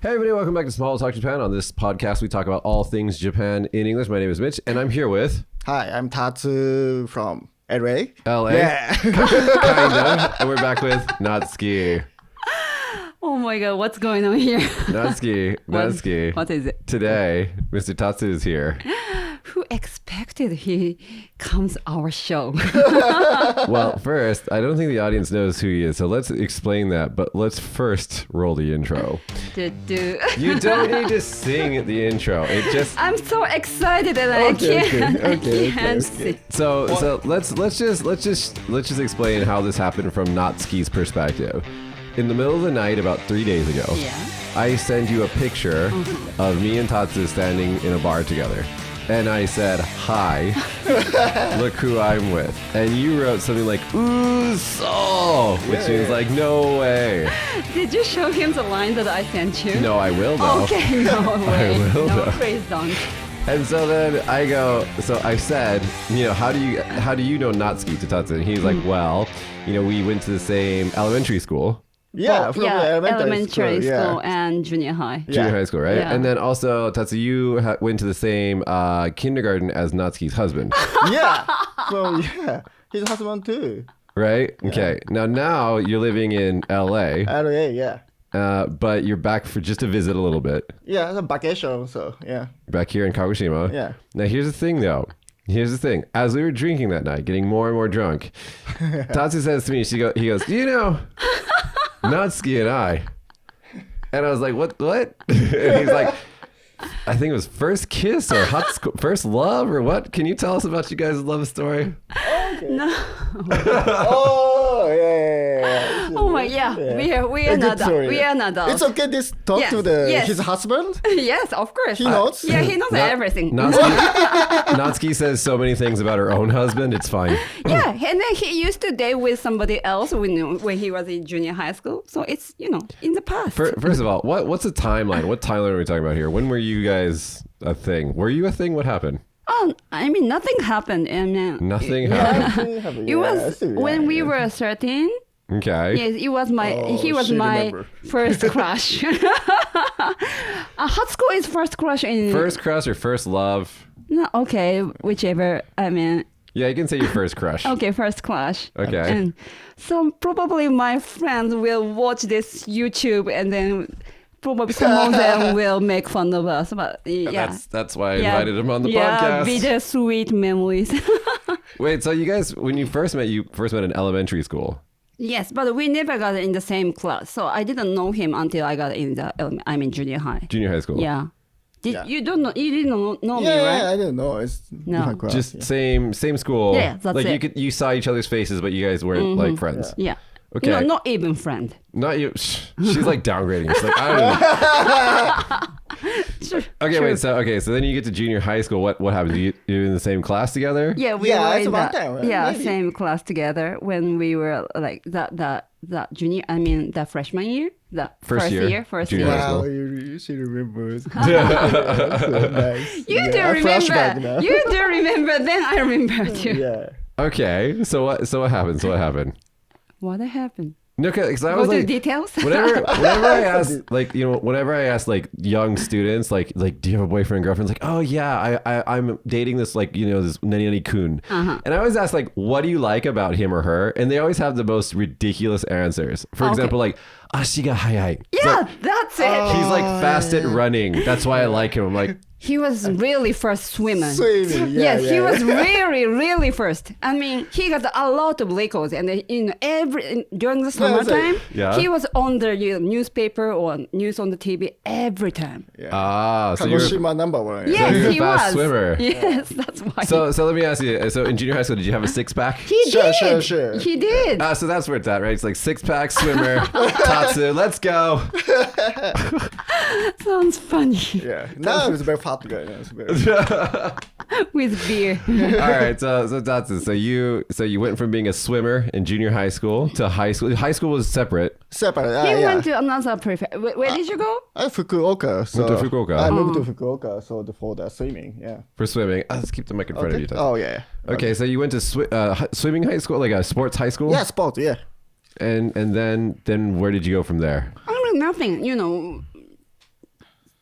Hey everybody, welcome back to Small Talk Japan. On this podcast, we talk about all things Japan in English. My name is Mitch, and I'm here with... Hi, I'm Tatsu from LA. LA? Yeah. Kind of. And we're back with Natsuki. Oh my god, what's going on here? Natsuki. What is it? Today, Mr. Tatsu is here. Who expected he comes our show? Well, first, I don't think the audience knows who he is, so let's explain that. But let's first roll the intro. You don't need to sing the intro. It just... I'm so excited that I can't sing. So let's just explain how this happened from Natsuki's perspective. In the middle of the night, about 3 days ago, I sent you a picture of me and Tatsu standing in a bar together. And I said, hi, look who I'm with. And you wrote something like, ooh, so, which means like, no way. Did you show him the line that I sent you? No, I will though. Okay, no way. I will no, though. please don't. And so then I said, how do you know Natsuki to Tatsu? And he's like, well, we went to the same elementary school. Yeah, from elementary school and junior high. Junior high school, right? Yeah. And then also, Tatsu, you went to the same kindergarten as Natsuki's husband. Yeah. So, yeah. His husband too. Right? Okay. Now you're living in LA. LA, yeah. But you're back for just a visit a little bit. Yeah, it's a vacation, so, yeah. Back here in Kagoshima. Yeah. Now, here's the thing, though. As we were drinking that night, getting more and more drunk, Tatsu says to me, he goes, Natsuki and I. And I was like, what? And he's like, I think it was first kiss or first love or what? Can you tell us about you guys' love story? Okay. No. Oh, yeah. Oh my, yeah. We are not adults. We are not adults. It's okay to talk to his husband? Yes, of course. He knows? Yeah, he knows everything. Natsuki says so many things about her own husband. It's fine. Yeah, and then he used to date with somebody else when he was in junior high school. So it's, in the past. First of all, what's the timeline? What timeline are we talking about here? When were you guys a thing? Were you a thing? What happened? Oh, I mean, nothing happened. Nothing happened. It was when we were 13. Okay. Yes, he was my first crush. High school is first crush in... First crush or first love? No, okay, whichever. I mean... Yeah, you can say your first crush. Okay, first crush. Okay. And so probably my friends will watch this YouTube and then... Probably some of them will make fun of us, but yeah. That's why I invited him on the podcast. Bittersweet memories. Wait, so you guys, when you first met in elementary school? Yes, but we never got in the same class, so I didn't know him until I got in junior high. Junior high school. Yeah. You didn't know me, right? Yeah, I didn't know. It's different class. Just same school. Yeah, that's it. You saw each other's faces, but you guys weren't like friends. Yeah. Okay. No, not even friend. Not you. She's like downgrading. She's like, I don't know. Okay, so then you get to junior high school. What happened? You in the same class together? Yeah, we were it's in about time, right? Maybe. Same class together when we were like that junior. I mean, the freshman year, the first year. Wow, she remembers. So nice. You do remember. You do remember. Then I remember too. Yeah. Okay, so what happened? What happened? No, because I was Go to like, details. whenever I ask, whenever I ask like young students, like, do you have a boyfriend, girlfriend? It's like, oh yeah, I'm dating this this nani kun, and I always ask like, what do you like about him or her? And they always have the most ridiculous answers. For example, like, ashiga hayai. Yeah, that's it. He's like fast at running. That's why I like him. I'm like. He was really first swimmer. Swimming, yeah. Yes, he was really, really first. I mean, he got a lot of records, and during the summertime, he was on the newspaper or news on the TV every time. Yeah. So you're Kagoshima number one. Yes, so you're he a fast was. swimmer. Yes, that's why. So let me ask you. So in junior high school, did you have a six pack? He did. Sure. He did. So that's where it's at, right? It's like six pack swimmer. Tatsu, let's go. Sounds funny. Yeah. Now it's very fat guy. With beer. All right, so Tatsu, so you went from being a swimmer in junior high school to high school. High school was separate. He went to another prefecture. Where did you go? Fukuoka. So Went to Fukuoka. I moved to Fukuoka, so for the swimming, yeah. For swimming. Let's keep the mic in front of you, Tatsu. Oh yeah. Okay, so you went to swimming high school, like a sports high school? Yeah, sports. Yeah. And then where did you go from there? I mean, nothing.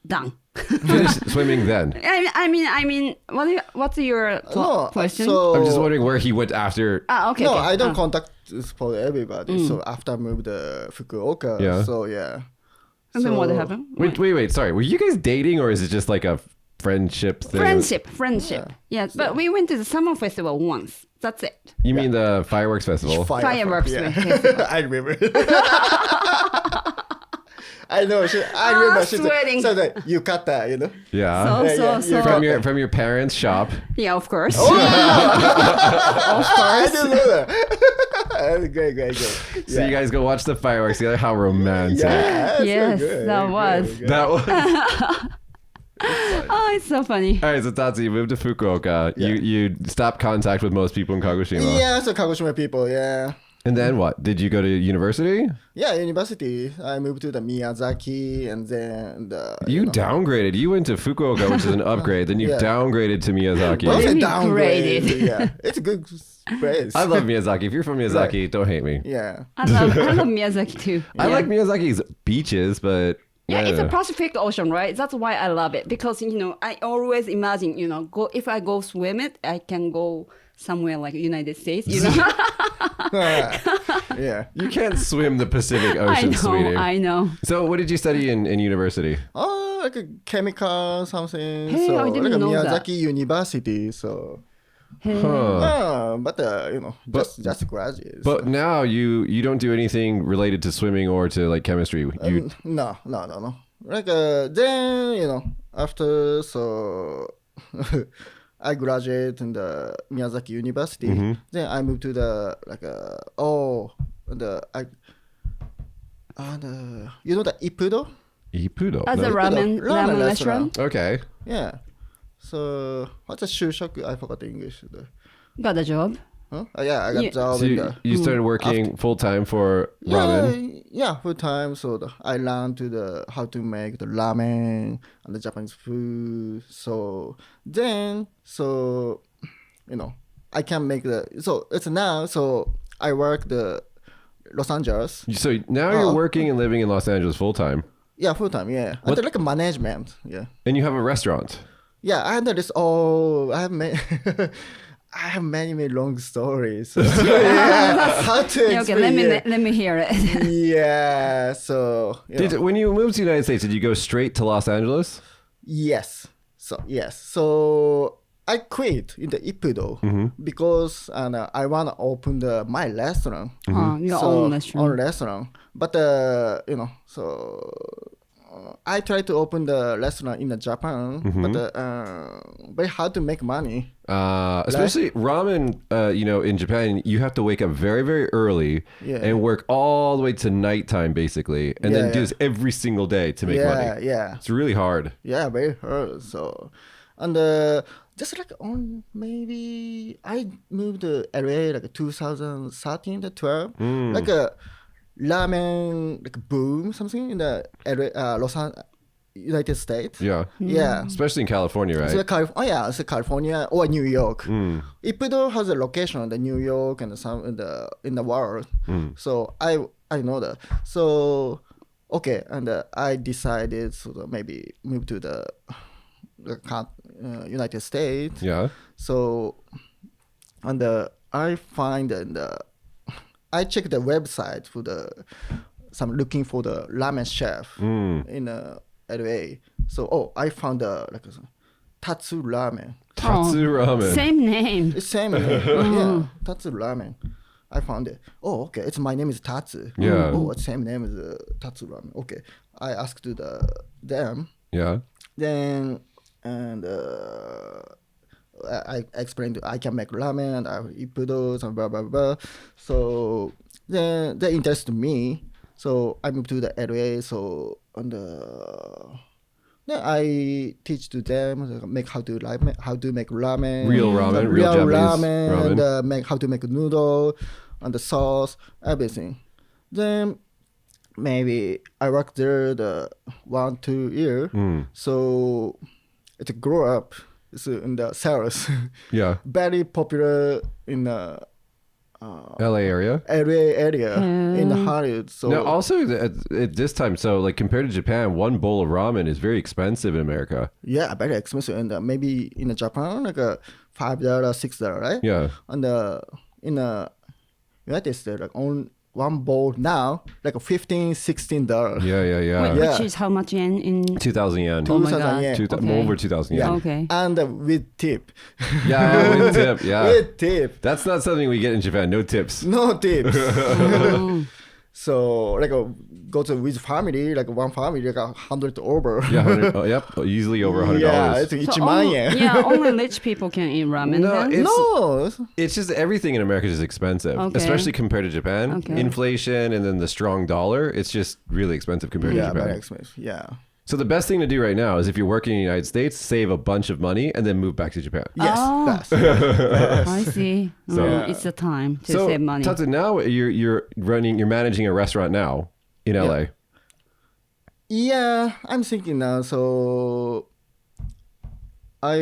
done. Finished swimming then. I mean, what's your question? So I'm just wondering where he went after. Okay. No, okay. I don't contact for everybody. So after I moved to Fukuoka, so yeah. And then what happened? Wait. Sorry. Were you guys dating or is it just like a friendship thing? Friendship. Yeah, but we went to the summer festival once. That's it. You mean the fireworks festival? Fireworks festival. I remember. I know. I remember. Sweating. So that you cut that, you know. Yeah. So. From your parents' shop. Yeah, of course. Of course. I didn't know that. Great. So you guys go watch the fireworks together. How romantic. Yes, good. that was. That was. Oh, it's so funny. All right, so Tatsu, you moved to Fukuoka. You stopped contact with most people in Kagoshima. Yeah, so Kagoshima people, yeah. And then what? Did you go to university? Yeah, university. I moved to the Miyazaki and then You downgraded. You went to Fukuoka, which is an upgrade. Then you downgraded to Miyazaki. Well, Then you downgraded. Yeah, it's a good place. I love Miyazaki. If you're from Miyazaki, don't hate me. Yeah. I love Miyazaki too. I like Miyazaki's beaches, but... Yeah, it's a Pacific Ocean, right? That's why I love it. Because, I always imagine, if I go swim it, I can go somewhere like United States, Yeah. You can't swim the Pacific Ocean, sweetie. I know. So what did you study in university? Oh, like a chemical something. Hey, so I didn't like a know Miyazaki that. University. So, Huh. but just graduate. But now you don't do anything related to swimming or to like chemistry. You No. Like then after so I graduate in the Miyazaki University. Then I moved to the the Ippudo. Ippudo. As a ramen restaurant. Okay. Yeah. So what's a shushoku? I forgot the English. Got a job. Huh? Yeah, I got job So in the. you started working full time for ramen. Yeah, full time. So I learned how to make the ramen and the Japanese food. So then, I can make it's now. So I work the Los Angeles. So now you're working and living in Los Angeles full time. Yeah, full time. Yeah, I do like a management. Yeah. And you have a restaurant. Yeah, I had this all. I have many. I have many long stories. So, how to explain? Okay, let me hear it. Yeah. So When you moved to the United States, did you go straight to Los Angeles? Yes. So I quit in the Ippudo because I want to open my restaurant. Your own restaurant. Own restaurant. But I tried to open the restaurant in Japan, but very hard to make money. Especially ramen, in Japan, you have to wake up very, very early and work all the way to nighttime, basically, and then do this every single day to make money. Yeah. It's really hard. Yeah, very hard. So, and just like maybe I moved to LA like 2013 to 12, like a ramen like boom something in the United States. Yeah. Yeah. Especially in California, right? So it's California or New York. Ippudo has a location in the New York and some in the world. So I know that. So okay, and I decided to maybe move to the United States. Yeah. So and I find I checked the website for looking for the ramen chef in LA. So I found Tatsu Ramen. Tatsu Ramen. Same name. It's same name. Yeah, Tatsu Ramen. I found it. Oh, okay. My name is Tatsu. Yeah. Oh, it's same name as Tatsu Ramen. Okay. I asked to them. Yeah. Then I explained I can make ramen, I have ippudos and blah blah blah. So then they interested me. So I moved to the LA. So then I teach to them how to make ramen, Real Japanese ramen, ramen. And how to make noodle and the sauce, everything. Then maybe I worked there 1-2 years. So it grew up. It's in the sales. Yeah. Very popular in LA area. In the Hollywood. So now, also at this time, so like compared to Japan, one bowl of ramen is very expensive in America. yeah, very expensive, and maybe in Japan like $5, $6, right? Yeah. And in United States, like on one bowl now, like $15-$16. Yeah. Wait, Yeah. which is how much yen in 2,000 yen. Oh my 2,000 God. yen. Okay. Over 2,000 yen. Okay. And with tip. Yeah, with tip. Yeah. With tip. That's not something we get in Japan. No tips. No tips. So like go to with family, like one family, like 100 over. Yeah, 100, yep, easily over $100. Yeah, it's So 1万円. yeah, only rich people can eat ramen. No, then? it's- No. It's just everything in America is expensive, Okay. especially compared to Japan. Okay. Inflation and then the strong dollar, it's just really expensive compared Yeah, to Japan. very expensive. Yeah. So the best thing to do right now is if you're working in the United States, save a bunch of money and then move back to Japan. Yes. Oh. That's I see. So- It's the time to So save money. Tatsu, now you're managing a restaurant now in LA. Yeah, I'm thinking now. So I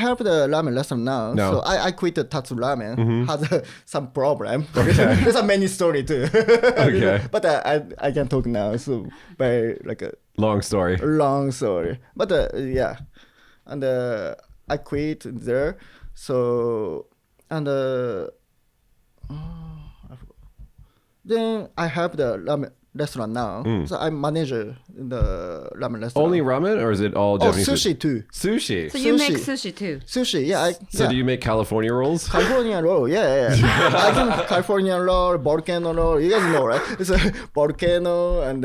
have the ramen restaurant now. No. So I quit the Tatsu Ramen. Has some problem. There's a many story too. Okay. But I can talk now. So very like a Long story. long story. But yeah, and I quit there. So and then I have the ramen restaurant now. So I'm manager in the ramen restaurant. Only ramen, or is it all Oh, Japanese sushi food? too. Sushi. So you make sushi. sushi too. Sushi, yeah. So yeah. do you make California rolls? California roll, yeah. I can California roll, volcano roll. You guys know, right? It's a volcano and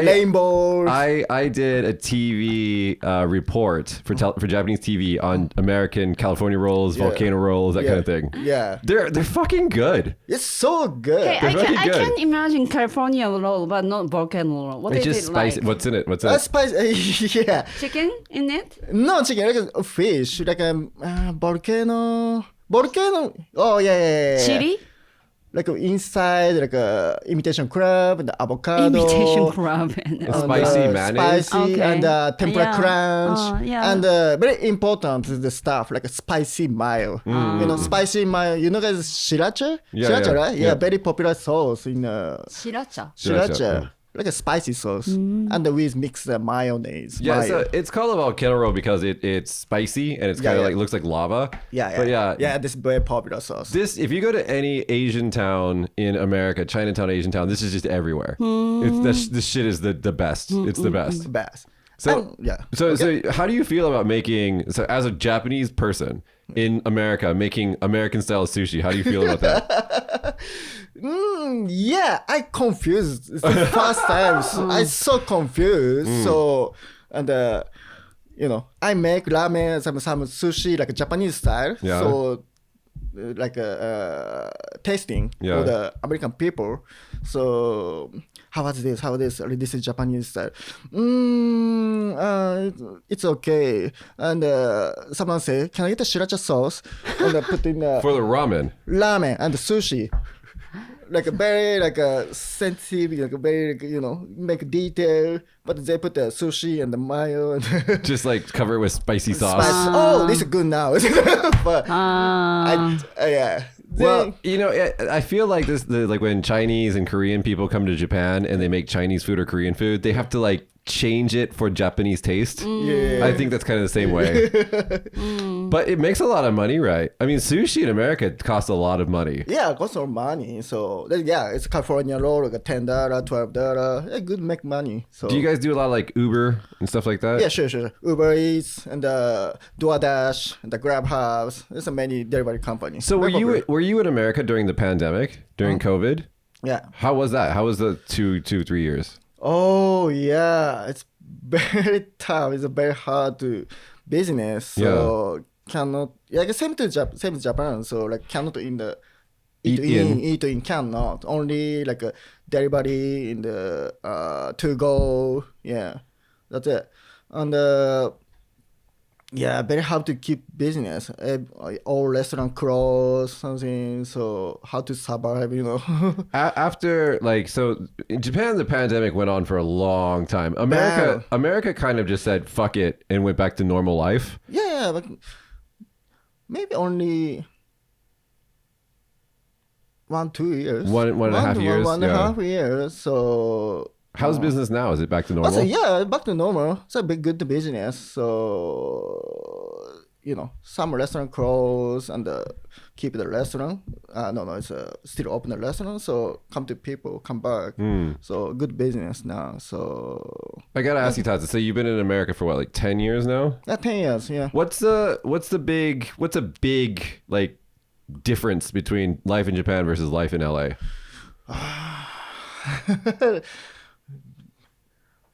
rainbow. I did a TV report for Japanese TV on American California rolls, volcano rolls, that kind of thing. Yeah, They're fucking good. it's so good. Okay, I very good. can imagine California roll, but not volcano roll. What It's is just it spicy. like? What's in it? What's in it? Spice, yeah. Chicken in it? No chicken, like a fish, like a volcano. Oh yeah. Chili? Like inside, like a imitation crab, and the avocado. Imitation crab. And A spicy mayonnaise? Spicy Okay. and tempura Yeah. crunch. Yeah. And very important is the stuff, like a spicy mayo. You know, spicy mayo. You know guys, sriracha? Yeah, Sriracha, yeah. right? Yeah. Yeah, very popular sauce in Sriracha. Sriracha, sriracha. Like a spicy sauce. And with mixed mayonnaise. Yeah, mayo. so it's called a volcano roll because it's spicy and it's kind of yeah. like looks like lava. Yeah. But yeah, Yeah, this is very popular sauce. this if you go to any Asian town in America, Chinatown, Asian town, this is just everywhere. It's this shit is the best. It's the best. Best. So yeah. So how do you feel about making as a Japanese person in America making American style sushi? How do you feel about that? Yeah, I confused. It's the first time. So I so confused. So and you know, I make ramen, some sushi like Japanese style. Yeah. So like tasting for the American people. So how was this? How this? This is Japanese style. It's okay. And someone say, "Can I get the sriracha sauce?" And put in the For the ramen. ramen and sushi. Like a very sensitive, like a very make detail, but they put the sushi and the mayo and Just like cover it with spicy sauce. spice. Oh, this is good now. But yeah. Well, I feel like like when Chinese and Korean people come to Japan and they make Chinese food or Korean food, they have to like change it for Japanese taste. Yeah. I think that's kind of the same way. But it makes a lot of money, right? I mean, sushi in America costs a lot of money. Yeah, it costs some money. So yeah, it's California roll like $10, $12. Yeah, good make money. So Do you guys do a lot of like Uber and stuff like that? yeah, sure. Uber Eats and DoorDash and the Grab House. There's so many delivery companies. So Very popular. were you in America during the pandemic, during COVID? Yeah. How was that? How was the 3 years? Oh yeah, it's very tough. It's very hard to business. So cannot same to Japan. So like cannot eat in cannot only like a delivery in the to go. Yeah, that's it. And yeah, very hard to keep business. All restaurant close, something. So how to survive, After so in Japan, the pandemic went on for a long time. America kind of just said fuck it and went back to normal life. Yeah, but maybe only 2 years. One and a half years. One and a half years. So. How's business now? Is it back to normal? Also, yeah, back to normal. It's a big good business. So, some restaurant close and keep the restaurant. No, it's still open the restaurant. So people come back. So good business now. So I gotta ask you, Tatsu. So you've been in America for what, like 10 years now? 10 years, yeah. What's a big like difference between life in Japan versus life in LA?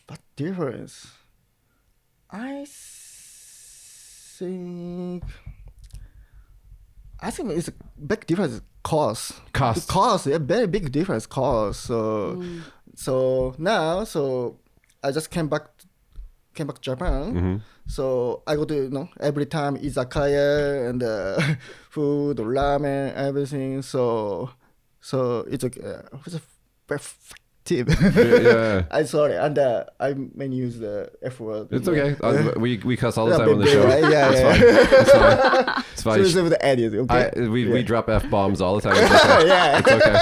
What difference? I think it's a big difference. Cost, yeah, very big difference. Cost. So now, I just came back to Japan. So I go to every time izakaya and food, ramen, everything. So it's a perfect tip. Yeah. I'm sorry, and I may use the F word. It's okay. We cuss all the time on the show. Right? Yeah, It's fine. It's fine. So with the edit, okay? We drop F-bombs all the time. It's okay. Yeah. It's okay.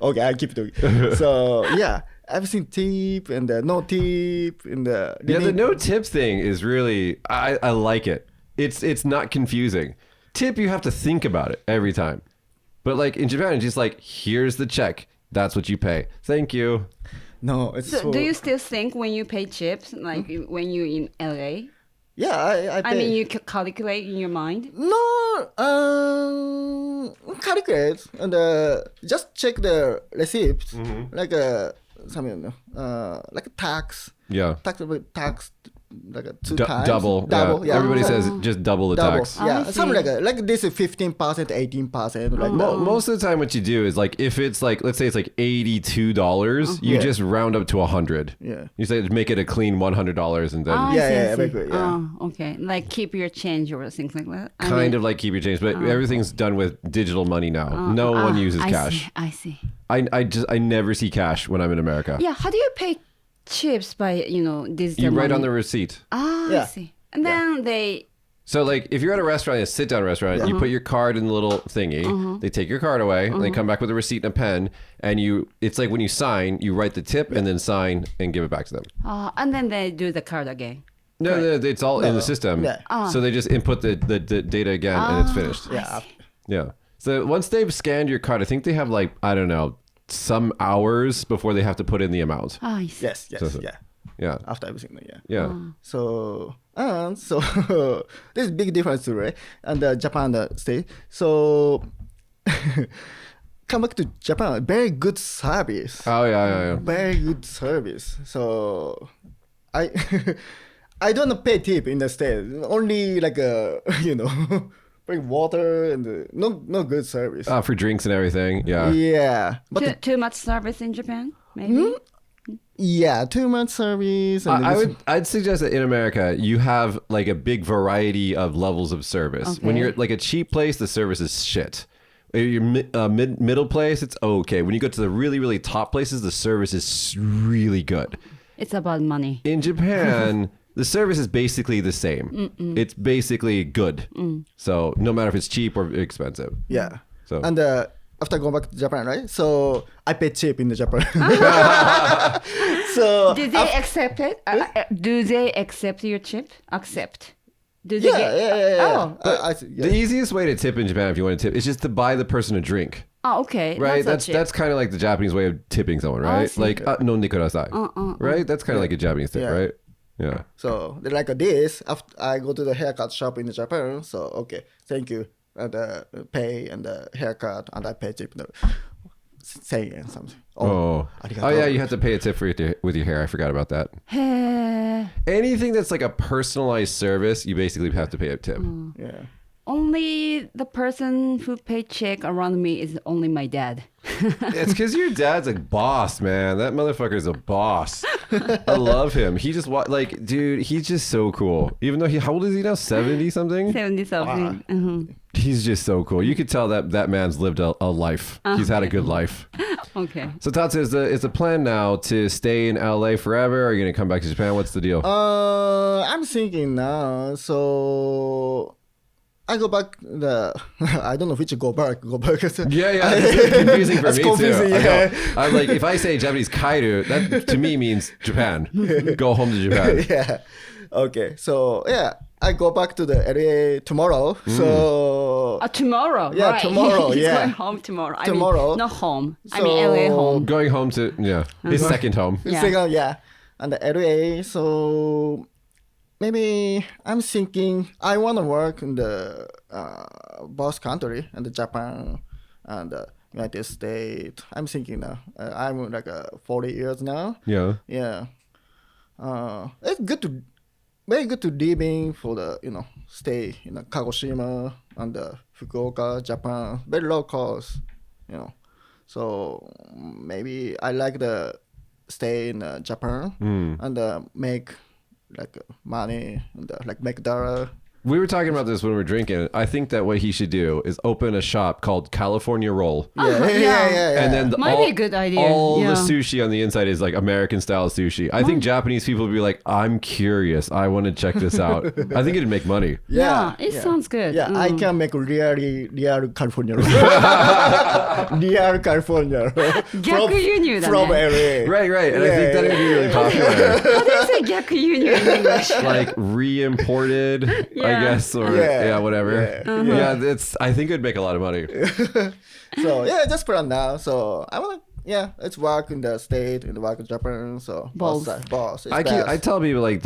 Okay, I'll keep doing. So yeah, everything tip and no tip and the no tips thing is really I like it. It's not confusing. Tip, you have to think about it every time. But like in Japan, it's just like, here's the check. That's what you pay. Thank you. No, it's so do you still think when you pay chips, like when you're in LA? Yeah, I mean, you calculate in your mind? No, calculate and just check the receipts, like something, like a tax. Yeah. Tax. Like 2 times. Double. Yeah. Everybody says just double the tax. Yeah, something like this is 15%, 18%. Like most of the time, what you do is like if it's like, let's say it's like $82, you just round up to 100. Yeah. You say make it a clean $100 and then Yeah. Okay, like keep your change or things like that. Kind of like keep your change, but everything's done with digital money now. No one uses cash. I see. I never see cash when I'm in America. Yeah. How do you pay chips by digital you write money? on the receipt. I see. And then they so like if you're at a restaurant, a sit down restaurant, you put your card in the little thingy, they take your card away, and they come back with a receipt and a pen, and it's like when you sign, you write the tip and then sign and give it back to them. And then they do the card again. No, it's all in the system. Yeah. So they just input the data again and it's finished. Yeah. So once they've scanned your card, I think they have like, I don't know, some hours before they have to put in the amount. I see. Yes, yeah. Yeah. After everything, yeah. Yeah. So there's big difference too, right? And Japan state. So come back to Japan, very good service. Oh yeah. Very good service. So I don't pay tip in the state. Only like bring water and no good service. For drinks and everything. Yeah. Yeah. But too much service in Japan, maybe. Yeah, too much service. And I'd suggest that in America you have like a big variety of levels of service. Okay. When you're at like a cheap place, the service is shit. If you're middle place, it's okay. When you go to the really, really top places, the service is really good. It's about money. In Japan, the service is basically the same. It's basically good. So no matter if it's cheap or expensive. Yeah. So and after going back to Japan, right? So I pay cheap in Japan. So did they accept it? Do they accept your chip? Accept. Do they Yeah. Oh. The easiest way to tip in Japan, if you want to tip, is just to buy the person a drink. Oh, okay. Right? That's kind of like the Japanese way of tipping someone, right? Like, nonde kudasai. Right? That's kind of like a Japanese tip, right? Yeah. So like this, after I go to the haircut shop in Japan, so okay, thank you. And pay and haircut, and I pay tip. Say and something. Oh yeah, you have to pay a tip with your hair. I forgot about that. Anything that's like a personalized service, you basically have to pay a tip. Yeah. Only the person who paid check around me is only my dad. It's because your dad's a boss, man. That motherfucker's a boss. I love him. He just dude, he's just so cool. Even though how old is he now? 70 something? 70 something. He's just so cool. You could tell that man's lived a life. He's had a good life. Okay. So Tatsu, is the plan now to stay in LA forever? Or are you going to come back to Japan? What's the deal? I'm thinking now. So I go back I don't know which go back. Yeah, it's confusing for me confusing, too. yeah. I'm like, if I say Japanese kairu, that to me means Japan. Go home to Japan. Yeah. Okay. So yeah, I go back to the LA tomorrow. So tomorrow. Yeah, right. tomorrow, He's yeah. going home tomorrow. Tomorrow. I mean, not home. I So- mean LA home. Going home to his second home. Yeah. second, and the LA. So maybe I'm thinking I want to work in the both country and the Japan and the United States. I'm thinking now. I'm like 40 years now. Yeah. Yeah. It's very good to living for the stay in Kagoshima and Fukuoka, Japan. Very low cost, So maybe I like the stay in Japan and make like money and like make dollar. We were talking about this when we were drinking. I think that what he should do is open a shop called California Roll. Yeah. And then Might be a good idea. all Yeah. the sushi on the inside is like American style sushi. I think Japanese people would be like, I'm curious. I want to check this out. I think it'd make money. Yeah, it sounds good. Yeah, I can make real California roll. Real California roll. 逆輸入だね。 From LA. Right. And I think that would be really popular. How do you say 逆輸入 in English? Like re-imported, I guess, or whatever. Yeah, I think it'd make a lot of money. So yeah, just plan now. So I wanna let's work in the state and work in Japan. So Both. Boss. I tell people like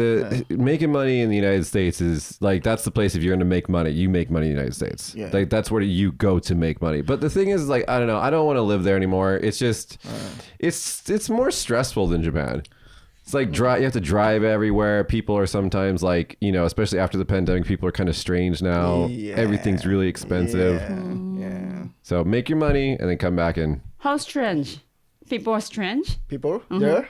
making money in the United States is like that's the place if you're gonna make money, you make money in the United States. Yeah. Like that's where you go to make money. But the thing is like I don't know, I don't want to live there anymore. It's just it's more stressful than Japan. It's like you have to drive everywhere. People are sometimes like, especially after the pandemic, people are kind of strange now. Yeah. Everything's really expensive. Yeah. So make your money and then come back in. How strange? People are strange? People there?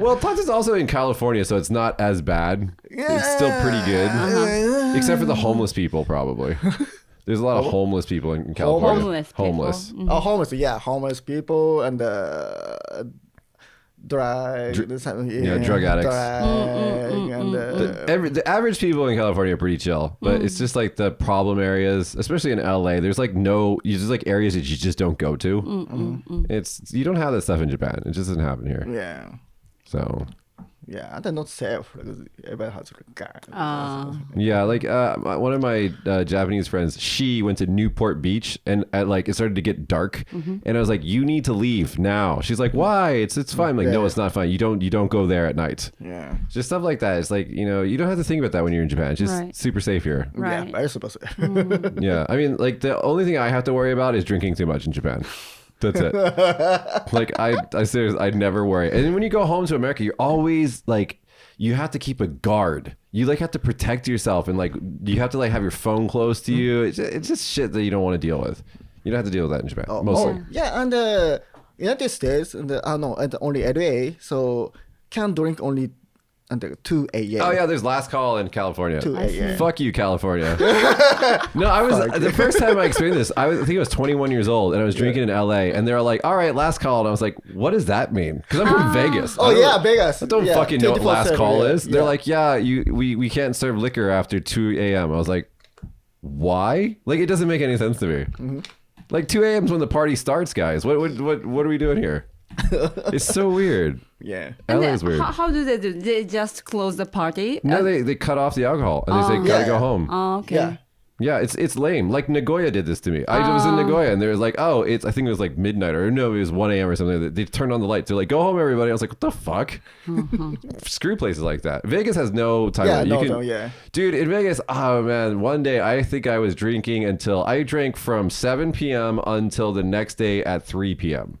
Well, Tatsu's also in California, so it's not as bad. It's still pretty good. Except for the homeless people, probably. There's a lot of homeless people in California. Homeless people. Homeless. Yeah, homeless people and drug addicts. And The average people in California are pretty chill, but it's just like the problem areas, especially in LA. There's like just like areas that you just don't go to. You don't have that stuff in Japan. It just doesn't happen here. yeah. So Yeah, they're not safe. Because everybody has a car. yeah, like one of my Japanese friends, she went to Newport Beach and it started to get dark, and I was like, "You need to leave now." She's like, "Why? It's fine." I'm like, "No, it's not fine. You don't go there at night." Yeah. Just stuff like that. It's like you don't have to think about that when you're in Japan. It's just super safe here. Right. Yeah, very super safe. Yeah, I mean, like the only thing I have to worry about is drinking too much in Japan. That's it. Like I seriously, I never worry. And when you go home to America, you're always like, you have to keep a guard. You like have to protect yourself, and like you have to like have your phone close to you. It's just shit that you don't want to deal with. You don't have to deal with that in Japan, mostly. Yeah, and United States and only LA, so can drink only until 2 a.m. Oh yeah, there's last call in California. 2 a.m. Fuck you, California. No, I was the first time I experienced this. I think I was 21 years old, and I was drinking in LA, and they were like, "All right, last call," and I was like, "What does that mean?" Because I'm from Vegas. Oh yeah, Vegas. I don't fucking know what last call is. They're Yeah. like, "Yeah, we can't serve liquor after 2 a.m." I was like, "Why?" Like it doesn't make any sense to me. Like 2 a.m. is when the party starts, guys. What are we doing here? It's so weird. Yeah. LA is weird. How do they do? They just close the party? No, they cut off the alcohol and they say gotta go home. Oh, okay. Yeah. Yeah, it's lame. Like Nagoya did this to me. I was in Nagoya and they was like, "Oh, I think it was like midnight or no, it was 1 a.m. or something." They turned on the lights. They're like, "Go home, everybody." I was like, "What the fuck?" Screw places like that. Vegas has no time. Yeah, Dude, in Vegas, oh man, one day I think I was drinking until I drank from 7 p.m. until the next day at 3 p.m.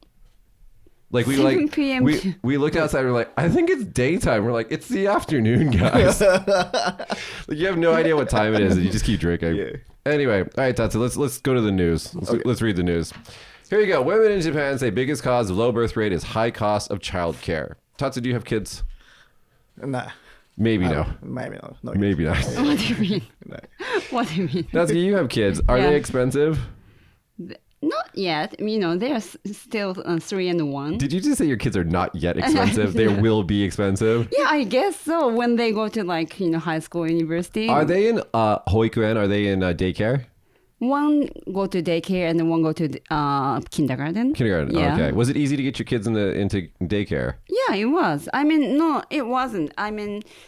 Like 7 p.m. we looked outside. We're like, I think it's daytime. We're like, it's the afternoon, guys. Like you have no idea what time it is, and you just keep drinking. Yeah. Anyway, all right, Tatsu, let's go to the news. Let's read the news. Here you go. Women in Japan say biggest cause of low birth rate is high cost of child care. Tatsu, do you have kids? Nah. Maybe no. Maybe not. No. Maybe not. What do you mean? What do you mean? Tatsu, you have kids. Are Yeah. they expensive? Not yet. They're still 3 and 1. Did you just say your kids are not yet expensive? They will be expensive? Yeah, I guess so. When they go to high school, university. Are they in hoikuen? Are they in daycare? One go to daycare and then one go to kindergarten. Kindergarten, yeah. Okay. Was it easy to get your kids into daycare? Yeah, it was. No, it wasn't.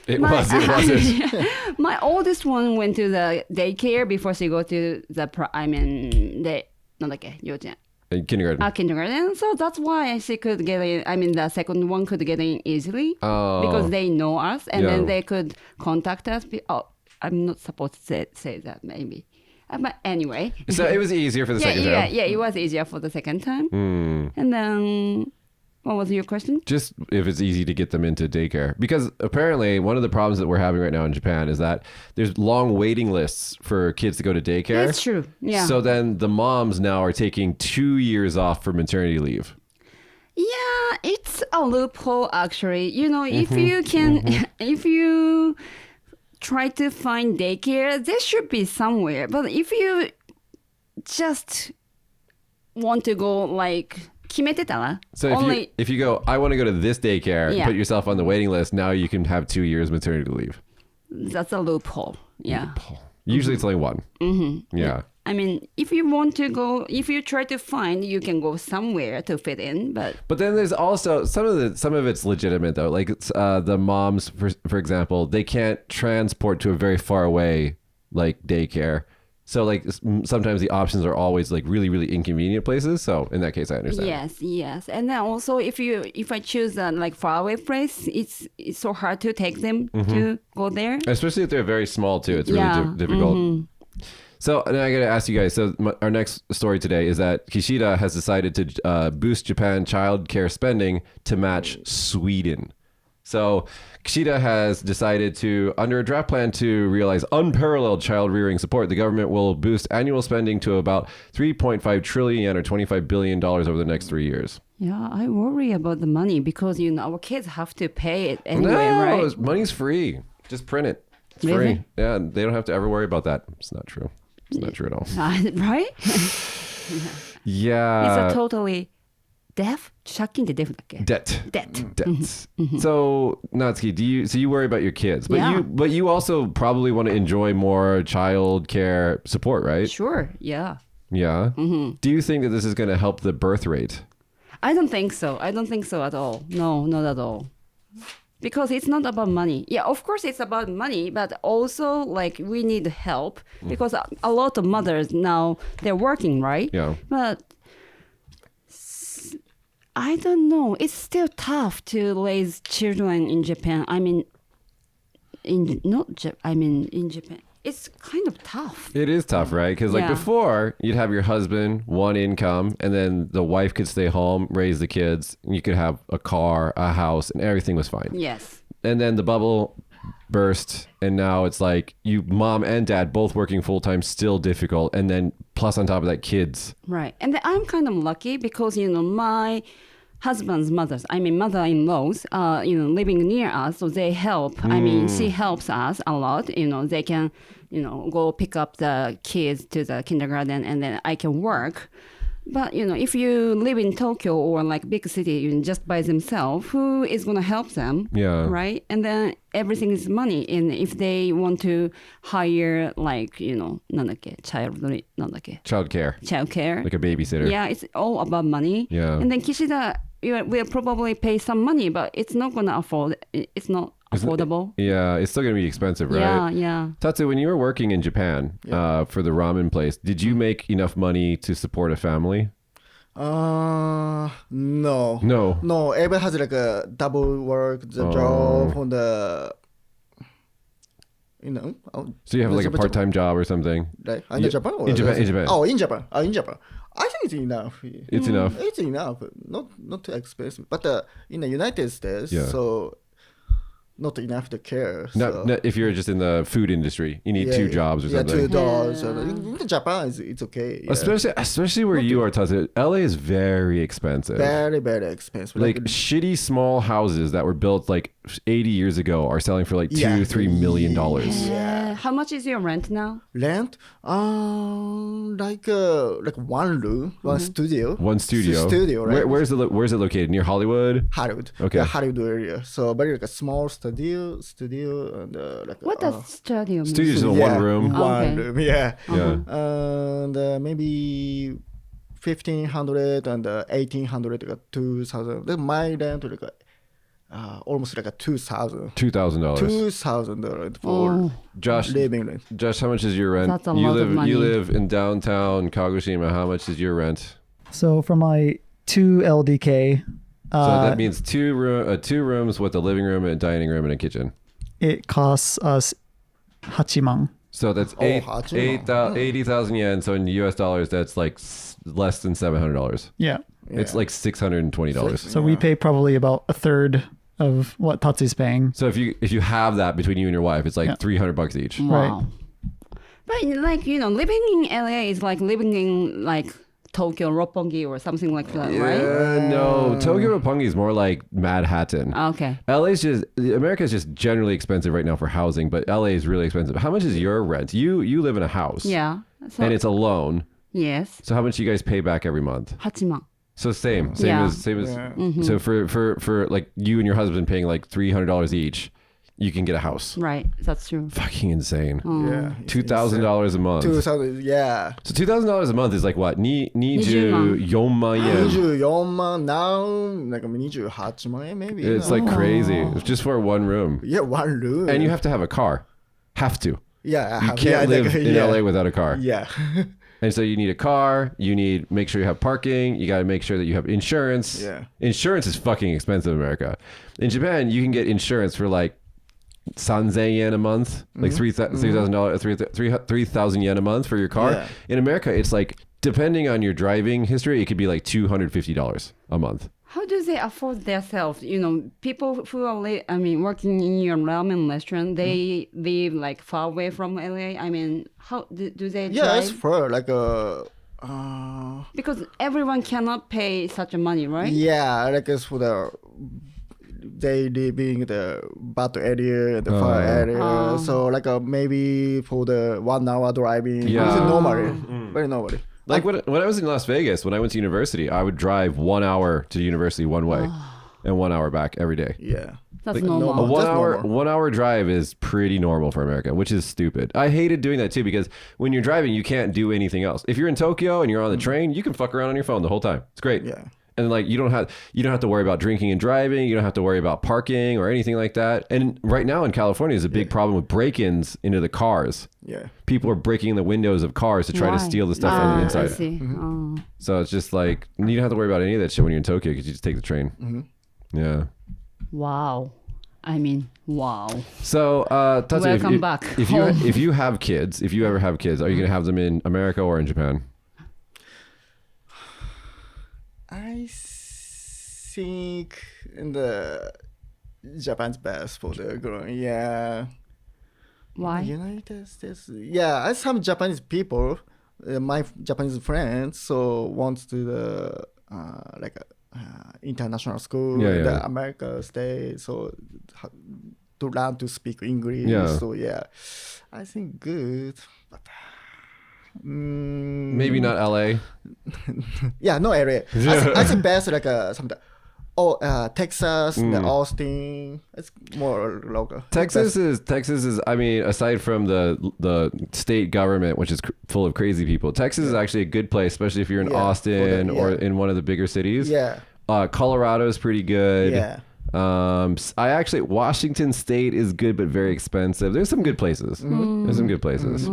It wasn't. My oldest one went to the daycare before she go to the, Kindergarten. Kindergarten. So that's why she could get in. The second one could get in easily because they know us and then they could contact us. I'm not supposed to say that maybe. But anyway. So it was easier for the second time? Yeah, it was easier for the second time. And then, what was your question? Just if it's easy to get them into daycare. Because apparently one of the problems that we're having right now in Japan is that there's long waiting lists for kids to go to daycare. That's true, yeah. So then the moms now are taking 2 years off for maternity leave. Yeah, it's a loophole actually. If you can, if you try to find daycare, there should be somewhere. But if you just want to go 決めてたら So if you go, I want to go to this daycare, Yeah. put yourself on the waiting list, now you can have 2 years maternity leave. That's a loophole. Yeah. Usually it's only one. Yeah. If you want to go, if you try to find, you can go somewhere to fit in. But then there's also some of it's legitimate though. Like it's, the moms, for example, they can't transport to a very far away daycare. So sometimes the options are always really, really inconvenient places. So in that case, I understand. Yes. And then also if I choose a far away place, it's so hard to take them to go there. Especially if they're very small too. It's really difficult. So now I got to ask you guys. So our next story today is that Kishida has decided to boost Japan child care spending to match Sweden. So Kishida has decided to, under a draft plan to realize unparalleled child rearing support, the government will boost annual spending to about 3.5 trillion yen or $25 billion over the next 3 years. Yeah, I worry about the money because our kids have to pay it anyway, no, right? Money's free. Just print it. It's really? free. Yeah, they don't have to ever worry about that. It's not true. It's not true at all. Right? Yeah. It's a totally debt? 借金ってデフだっけ? Debt. Mm-hmm. So Natsuki, you worry about your kids, but Yeah. you also probably want to enjoy more child care support, right? Sure, yeah. Yeah. Do you think that this is going to help the birth rate? I don't think so. I don't think so at all. No, not at all. Because it's not about money. Yeah, of course it's about money, but also we need help because a lot of mothers now, they're working, right? Yeah. But I don't know. It's still tough to raise children in Japan. In Japan. It's kind of tough. It is tough, right? Because before, you'd have your husband, one income, and then the wife could stay home, raise the kids, and you could have a car, a house, and everything was fine. Yes. And then the bubble burst, and now it's you, mom and dad, both working full time, still difficult, and then plus on top of that, kids. Right. And then I'm kind of lucky because, my husband's mother-in-laws, living near us, so they help. She helps us a lot. They can, go pick up the kids to the kindergarten, and then I can work. But, if you live in Tokyo or big city, just by themselves, who is going to help them? Yeah. Right? And then everything is money. And if they want to hire, Child care. Like a babysitter. Yeah, it's all about money. Yeah. And then Kishida will probably pay some money, but it's not going to afford. It's not affordable. Yeah, it's still going to be expensive, right? Yeah. Tatsu, when you were working in Japan for the ramen place, did you make enough money to support a family? No. No. Everybody has a double work, the job on the, So you have a part-time job or something? Like in Japan? In Japan. Oh, in Japan. I think it's enough. It's enough. It's enough. Not too expensive. But in the United States, Yeah. so not enough to care. No, So. if you're just in the food industry, you need 2 jobs or Yeah, something. 2 dollars. In Japan, it's okay. Yeah. Especially where you are, Tatsu. LA is very expensive. Very, very expensive. Like shitty small houses that were built like 80 years ago are selling for like $2-3 million. How much is your rent now? Rent, like 1 room, 1 studio. One studio. Studio, right? Where's it located? Near Hollywood? Hollywood. Okay. Yeah, Hollywood area. So very like a small studio, and like. What does studio mean? Studio is in one room. One room. Yeah. Yeah. And maybe 1,500 and 1,800, like 2,000. Then my rent like almost like a $2,000. $2,000. $2,000 for Josh, living rent. Josh, how much is your rent? That's a lot of money. You live in downtown Kagoshima. How much is your rent? So for my 2 LDK, So that means two rooms with a living room, a dining room, and a kitchen. it costs us 8만. So that's 80,000 yen. So in US dollars, that's like less than $700. Yeah. It's like $620. So we pay probably about a third of what Tatsu's paying. So if you have that between you and your wife, it's like $300 each. Wow. But like, living in LA is like living in like Tokyo, Roppongi or something like that, right? No. Tokyo Roppongi is more like Manhattan. Okay. America is just generally expensive right now for housing, but LA is really expensive. How much is your rent? You live in a house. Yeah. So, And it's a loan. yes. So how much do you guys pay back every month? 8만. So same Yeah. as so for like you and your husband paying like $300 each, you can get a house. Right. That's true. Fucking insane. Yeah. $2,000 a month. 2,000, yeah. So $2,000 a month is like what? 24万yen. 24万 now, like 28万 maybe. It's like crazy. It's just for one room. Yeah, 1 room. And you have to have a car. Have to. Yeah, You can't live in yeah. LA without a car. Yeah. And so you need a car, make sure you have parking, you got to make sure that you have insurance. Yeah. Insurance is fucking expensive in America. In Japan, you can get insurance for like 3,000 yen a month, like $3,000, 3,000 yen a month for your car. Yeah. In America, it's like, depending on your driving history, it could be like $250 a month. How do they afford themselves? People who are working in your ramen restaurant, they live like far away from LA. How do they Yeah, drive? it's for like a. Because everyone cannot pay such a money, right? Yeah, like it's for the. They living the bad area, the far area. So like maybe for the 1 hour driving. Yeah. It's normally, very normally. Like when I was in Las Vegas, when I went to university, I would drive 1 hour to university one way and 1 hour back every day. Yeah. That's Like, normal. A That's normal. 1 hour drive is pretty normal for America, which is stupid. I hated doing that too because when you're driving, you can't do anything else. If you're in Tokyo and you're on the train, you can fuck around on your phone the whole time. It's great. Yeah. And like you don't have to worry about drinking and driving. You don't have to worry about parking or anything like that. And right now in California is a big problem with break-ins into the cars. Yeah. People are breaking in the windows of cars to try to Why? steal the stuff from the I inside. see. Oh. So it's just like you don't have to worry about any of that shit when you're in Tokyo because you just take the train. Yeah. Wow. Wow. So, Tatsu, Welcome back home. if you have kids, if you ever have kids, are you going to have them in America or in Japan? I think in the Japan's best for the growing. Yeah. Why? United States. Yeah, I some Japanese people, my Japanese friends, so wants to the international school Yeah, in yeah. the America state, so to learn to speak English. Yeah. So yeah, I think good. But, Maybe not LA. yeah, no area. I think best like something. Texas, the Austin. It's more local. Texas is aside from the state government, which is full of crazy people, Texas is actually a good place, especially if you're in Austin or in one of the bigger cities. Yeah. Colorado is pretty good. Yeah. Washington State is good but very expensive. There's some good places. There's some good places.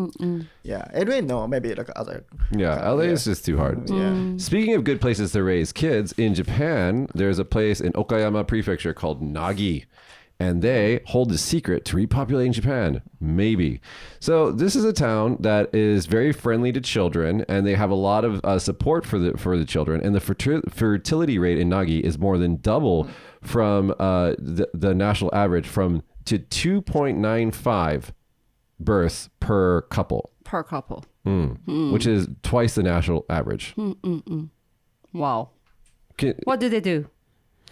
Yeah. LA, no, maybe like other. Yeah, LA is just too hard. Yeah. Speaking of good places to raise kids, in Japan, there's a place in Okayama Prefecture called Nagi. And they hold the secret to repopulating Japan. Maybe. So this is a town that is very friendly to children, and they have a lot of support for the children. And the fertility rate in Nagi is more than double from the national average from to 2.95 births per couple. Per couple. Which is twice the national average. Wow. Can- What do they do?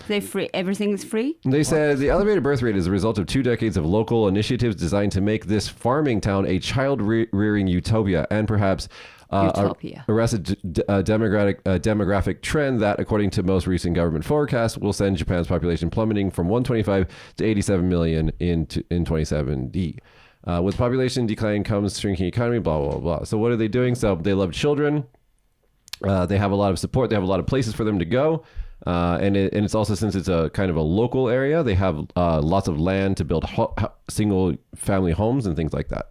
They free? Everything is free? They said the elevated birth rate is a result of 2 decades of local initiatives designed to make this farming town a child-rearing utopia and perhaps arrest a demographic trend that, according to most recent government forecasts, will send Japan's population plummeting from 125 to 87 million in 2070. With population decline comes shrinking economy, blah, blah, blah. So what are they doing? So they love children. They have a lot of support. They have a lot of places for them to go. And it's also, since it's a kind of a local area, they have lots of land to build single family homes and things like that.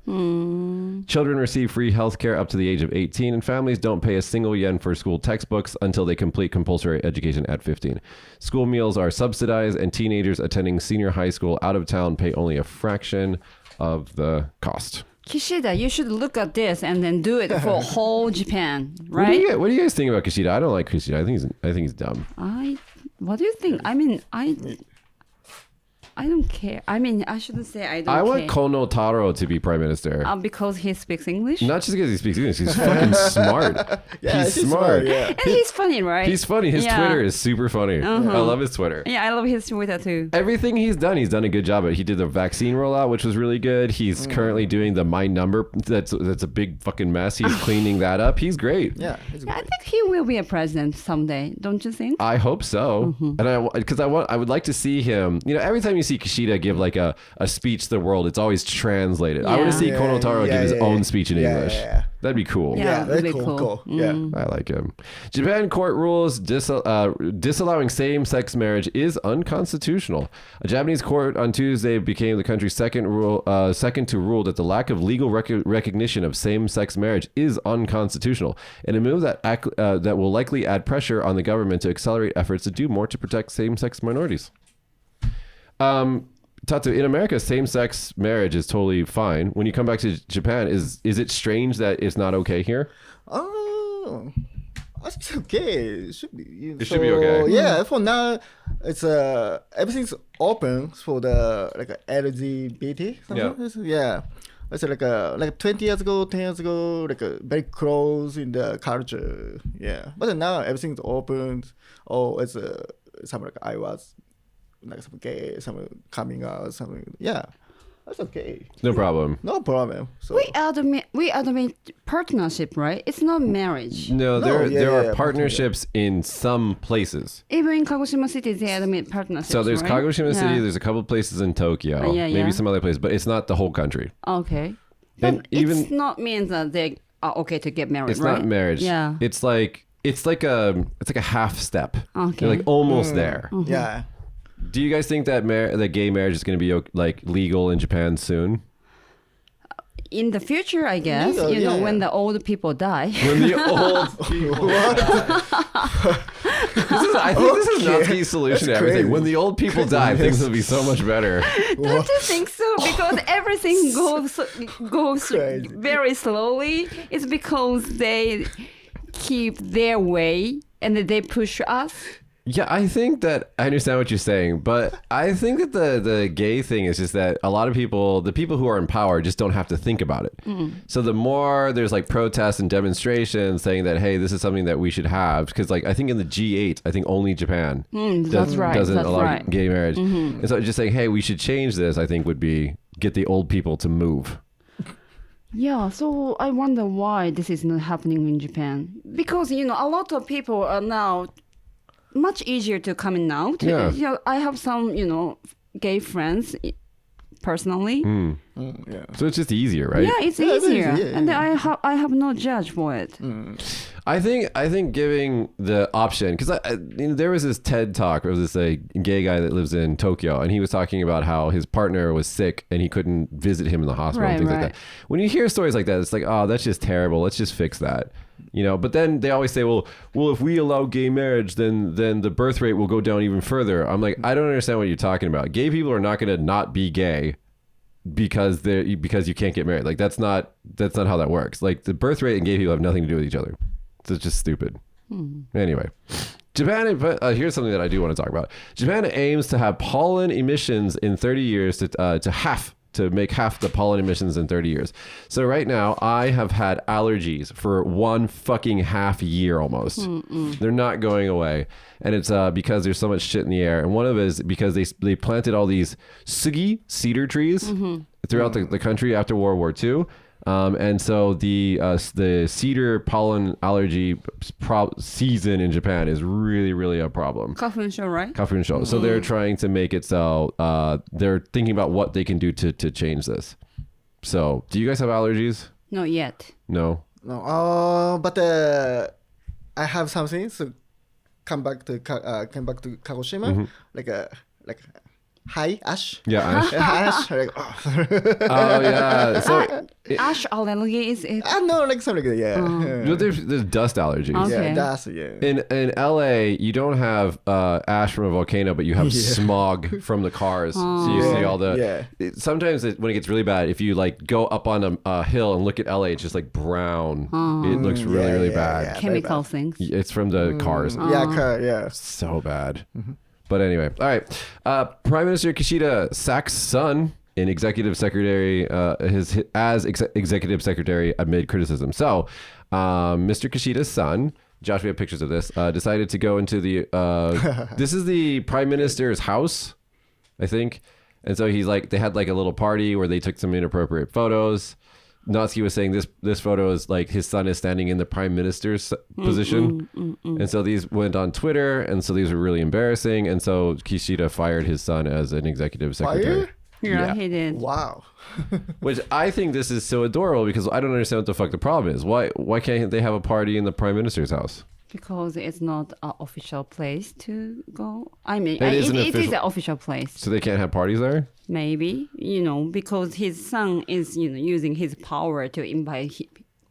Children receive free health care up to the age of 18, and families don't pay a single yen for school textbooks until they complete compulsory education at 15. School meals are subsidized, and teenagers attending senior high school out of town pay only a fraction of the cost. Kishida, you should look at this and then do it for whole Japan, What right? do you guys think about Kishida? I don't like Kishida. I think he's dumb. What do you think? I mean, I don't care. I mean, I shouldn't say I don't care. I want Kono Taro to be prime minister. Because he speaks English? Not just because he speaks English. He's fucking smart. Yeah, he's she's smart. Yeah. And he's funny, right? He's funny. His Yeah. Twitter is super funny. I love his Twitter. Yeah, I love his Twitter too. Everything he's done a good job at. He did the vaccine rollout, which was really good. He's currently doing the My Number. That's a big fucking mess. He's cleaning that up. He's great. Yeah, it's Yeah, I great. think he will be a president someday, don't you think? I hope so. And I would like to see him. You know, every time you see Kishida give like a speech to the world, it's always translated. I want to see Yeah. Kono Taro give his own speech in Yeah, English. yeah. That'd be cool. Yeah. Yeah, very that'd be cool. cool. Yeah. I like him. Japan court rules disallowing same-sex marriage is unconstitutional. A Japanese court on Tuesday became the country's second to rule that the lack of legal recognition of same-sex marriage is unconstitutional, in a move that will likely add pressure on the government to accelerate efforts to do more to protect same-sex minorities. Tatu, in America, same-sex marriage is totally fine. When you come back to Japan, is it strange that it's not okay here? Oh, it's okay. It should be. It should be okay. Yeah, for now, it's everything's open for the LGBT. Yeah. It's like 20 years ago, 10 years ago, very close in the culture. Yeah, but now everything's open. Oh, it's some I was some gay, some coming out, some that's okay. No problem. No problem. So We admit partnership, right? It's not marriage. No, there yeah, are partnerships in some places. Even in Kagoshima City, they admit partnerships. So there's right? Kagoshima City, Yeah. there's a couple of places in Tokyo, Yeah, maybe yeah. some other places, but it's not the whole country. Okay. And But even- it's not means that they are okay to get married, It's right? not marriage. Yeah. It's like a half step. Okay. You're like almost there. yeah. Do you guys think that that gay marriage is going to be like legal in Japan soon? In the future, I guess, Legal, you know, yeah. when the old people die. When the old people I think this is Natsuki's solution to That's everything. crazy. When the old people die, things will be so much better. Don't you think so? Because everything goes Crazy. very slowly. It's because they keep their way and they push us. Yeah, I think that I understand what you're saying, but I think that the gay thing is just that a lot of people, the people who are in power, just don't have to think about it. So the more there's like protests and demonstrations saying that, hey, this is something that we should have, because like I think in the G8, I think only Japan That's right. doesn't That's allow right. gay marriage. And so just saying, hey, we should change this, I think would be get the old people to move. Yeah, so I wonder why this is not happening in Japan. Because, you know, a lot of people are now much easier to coming out. Yeah. You know, I have some, you know, gay friends personally. Yeah. So it's just easier, right? Yeah, it's Yeah, it is, easier. yeah, And yeah. I have no judge for it. I think giving the option, because you know, there was this TED talk. There was this gay guy that lives in Tokyo, and he was talking about how his partner was sick and he couldn't visit him in the hospital and Right, things like right. that. When you hear stories like that, it's like, oh, that's just terrible. Let's just fix that. You know, but then they always say, well, if we allow gay marriage, then the birth rate will go down even further. I'm like, I don't understand what you're talking about. Gay people are not going to not be gay because you can't get married. Like that's not how that works. Like the birth rate and gay people have nothing to do with each other. So it's just stupid. Anyway, Japan, here's something that I do want to talk about. Japan aims to have pollen emissions in 30 years to make half the pollen emissions in 30 years. So right now, I have had allergies for one fucking half year almost. They're not going away. And it's because there's so much shit in the air. And one of it is because they planted all these sugi, cedar trees, throughout the country after World War II. And so the cedar pollen allergy season in Japan is really, really a problem. Kafunsho, right? Kafunsho. So they're trying to make it so they're thinking about what they can do to change this. So do you guys have allergies? Not yet. No. No. But I have something. So come back to Kagoshima. Like hi Ash. Yeah. Ash. Like, Oh yeah. So Ash allergy is it? no, like something like that. Yeah. there's dust allergies. Okay. Yeah, that's yeah. In LA, you don't have ash from a volcano, but you have smog from the cars. So you see all the. Sometimes when it gets really bad, if you like go up on a hill and look at LA, it's just like brown. It looks really, really bad. Chemical things. It's from the cars. Yeah. So bad. But anyway, all right. Prime Minister Kishida sacks son in executive secretary executive secretary amid criticism. So, Mr. Kishida's son, Josh, we have pictures of this, decided to go into the this is the prime minister's house, I think. And so they had like a little party where they took some inappropriate photos. Natsuki was saying this photo is like his son is standing in the prime minister's position. And so these went on Twitter, and so these were really embarrassing. And so Kishida fired his son as an executive secretary. Yeah, he did. Wow. Which I think this is so adorable because I don't understand what the fuck the problem is. Why can't they have a party in the prime minister's house? Because it's not an official place to go. I mean, It it is an official place. So they can't have parties there? Maybe, because his son is, using his power to invite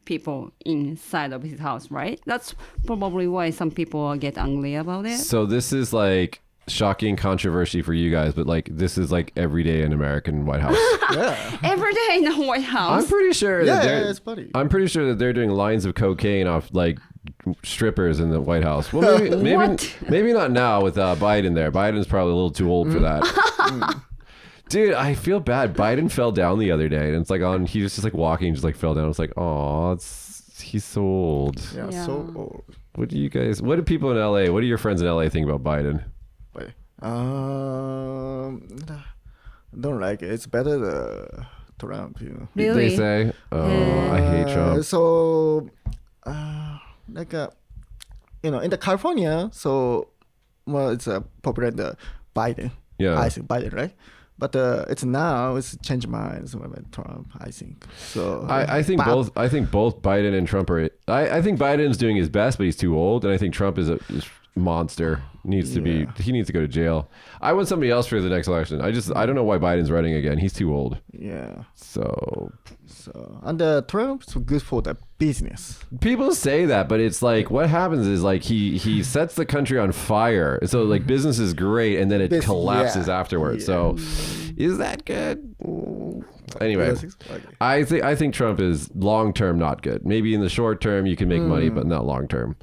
people inside of his house, right? That's probably why some people get angry about it. So this is like shocking controversy for you guys, but like this is like every day in American White House. Every day in the White House. I'm pretty sure It's funny. I'm pretty sure that they're doing lines of cocaine off like strippers in the White House. Well, maybe not now with Biden there. Biden's probably a little too old for that. Dude, I feel bad. Biden fell down the other day, and it's like he was just like walking, just like fell down. It's like, oh, he's so old. Yeah, so old. What do people in LA? What do your friends in LA think about Biden? Don't like it. It's better the Trump, Really? They say, I hate Trump. So, in the California, it's popular the Biden. Yeah. I think Biden, right? But it's changed minds with Trump, I think. So I think both Biden and Trump are. I think Biden's doing his best, but he's too old, and I think Trump is a monster. He needs to go to jail. I want somebody else for the next election. I don't know why Biden's running again. He's too old. Yeah. So and Trump's good for the business. People say that, but it's like what happens is like he sets the country on fire. So like business is great, and then it collapses afterwards. So is that good? Anyway, I think Trump is long term not good. Maybe in the short term you can make money, but not long term.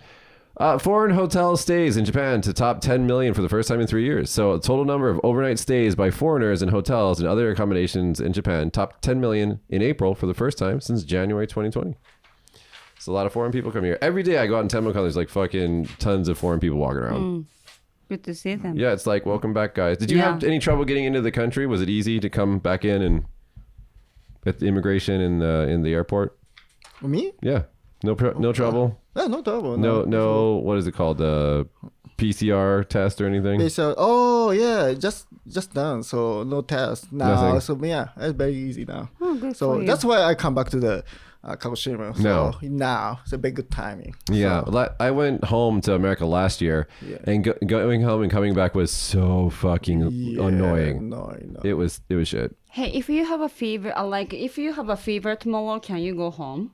Foreign hotel stays in Japan to top 10 million for the first time in 3 years. So a total number of overnight stays by foreigners in hotels and other accommodations in Japan topped 10 million in April for the first time since January 2020. So a lot of foreign people come here. Every day I go out in Temukan, there's like fucking tons of foreign people walking around. Good to see them. Yeah, it's like, welcome back, guys. Did you have any trouble getting into the country? Was it easy to come back in and at the immigration in the airport? Me? Yeah. No trouble? No trouble. No. What is it called? The PCR test or anything? Just done. So no test now. Nothing. So it's very easy now. Oh, good So for you. that's why I come back to the Kagoshima. So now it's a very good timing. Yeah, I went home to America last year, and going home and coming back was so fucking annoying. No. It was shit. Hey, if you have a fever, tomorrow, can you go home?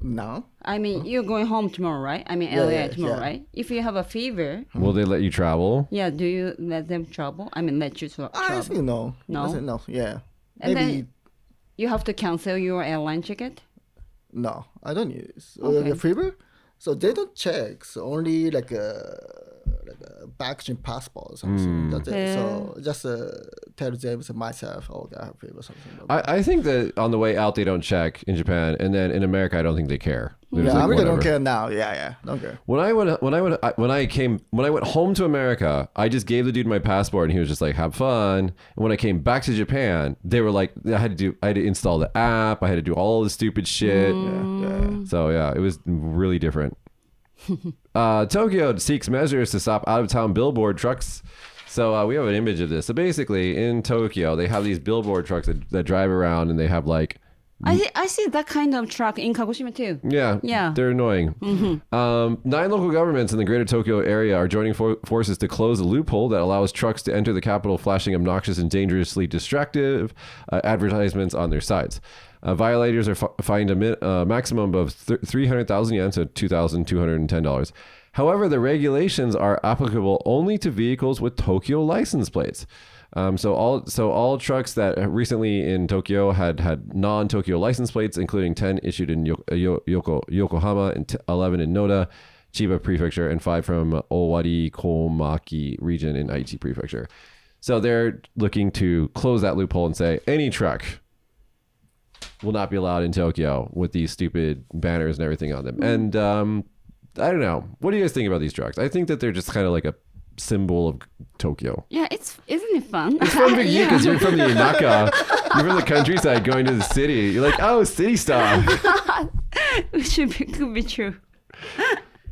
No. I mean, you're going home tomorrow, right? I mean, LA tomorrow, right? If you have a fever, Will they let you travel? do you let them travel? I mean, let you travel? I think no. No? I think no. Yeah. And Maybe then you have to cancel your airline ticket? no. I don't need it. Okay. The fever? So they don't check. So only like a packaging passport or something. That's it. So just tell them myself, I have fever or something. I think that on the way out they don't check in Japan, and then in America I don't think they care. They're just like, America whatever. don't care now. Yeah, don't care. When I went home to America, I just gave the dude my passport, and he was just like, "Have fun." And when I came back to Japan, they were like, I had to install the app, I had to do all the stupid shit. So yeah, it was really different. Tokyo seeks measures to stop out-of-town billboard trucks. So we have an image of this. So basically, in Tokyo, they have these billboard trucks that drive around, and they have like. I see that kind of truck in Kagoshima too. Yeah, they're annoying. 9 local governments in the greater Tokyo area are joining forces to close a loophole that allows trucks to enter the capital flashing obnoxious and dangerously distractive advertisements on their sides. Violators are fined a maximum of 300,000 yen, so $2,210. However, the regulations are applicable only to vehicles with Tokyo license plates. So all trucks that recently in Tokyo had non-Tokyo license plates, including 10 issued in Yokohama and 11 in Noda, Chiba Prefecture, and 5 from Owari Komaki region in Aichi Prefecture. So they're looking to close that loophole and say any truck will not be allowed in Tokyo with these stupid banners and everything on them. And I don't know. What do you guys think about these trucks? I think that they're just kind of like a symbol of Tokyo. Yeah, isn't it fun? It's fun for you because you're from the Inaka. You're from the countryside going to the city. You're like, oh, city style. Could be true.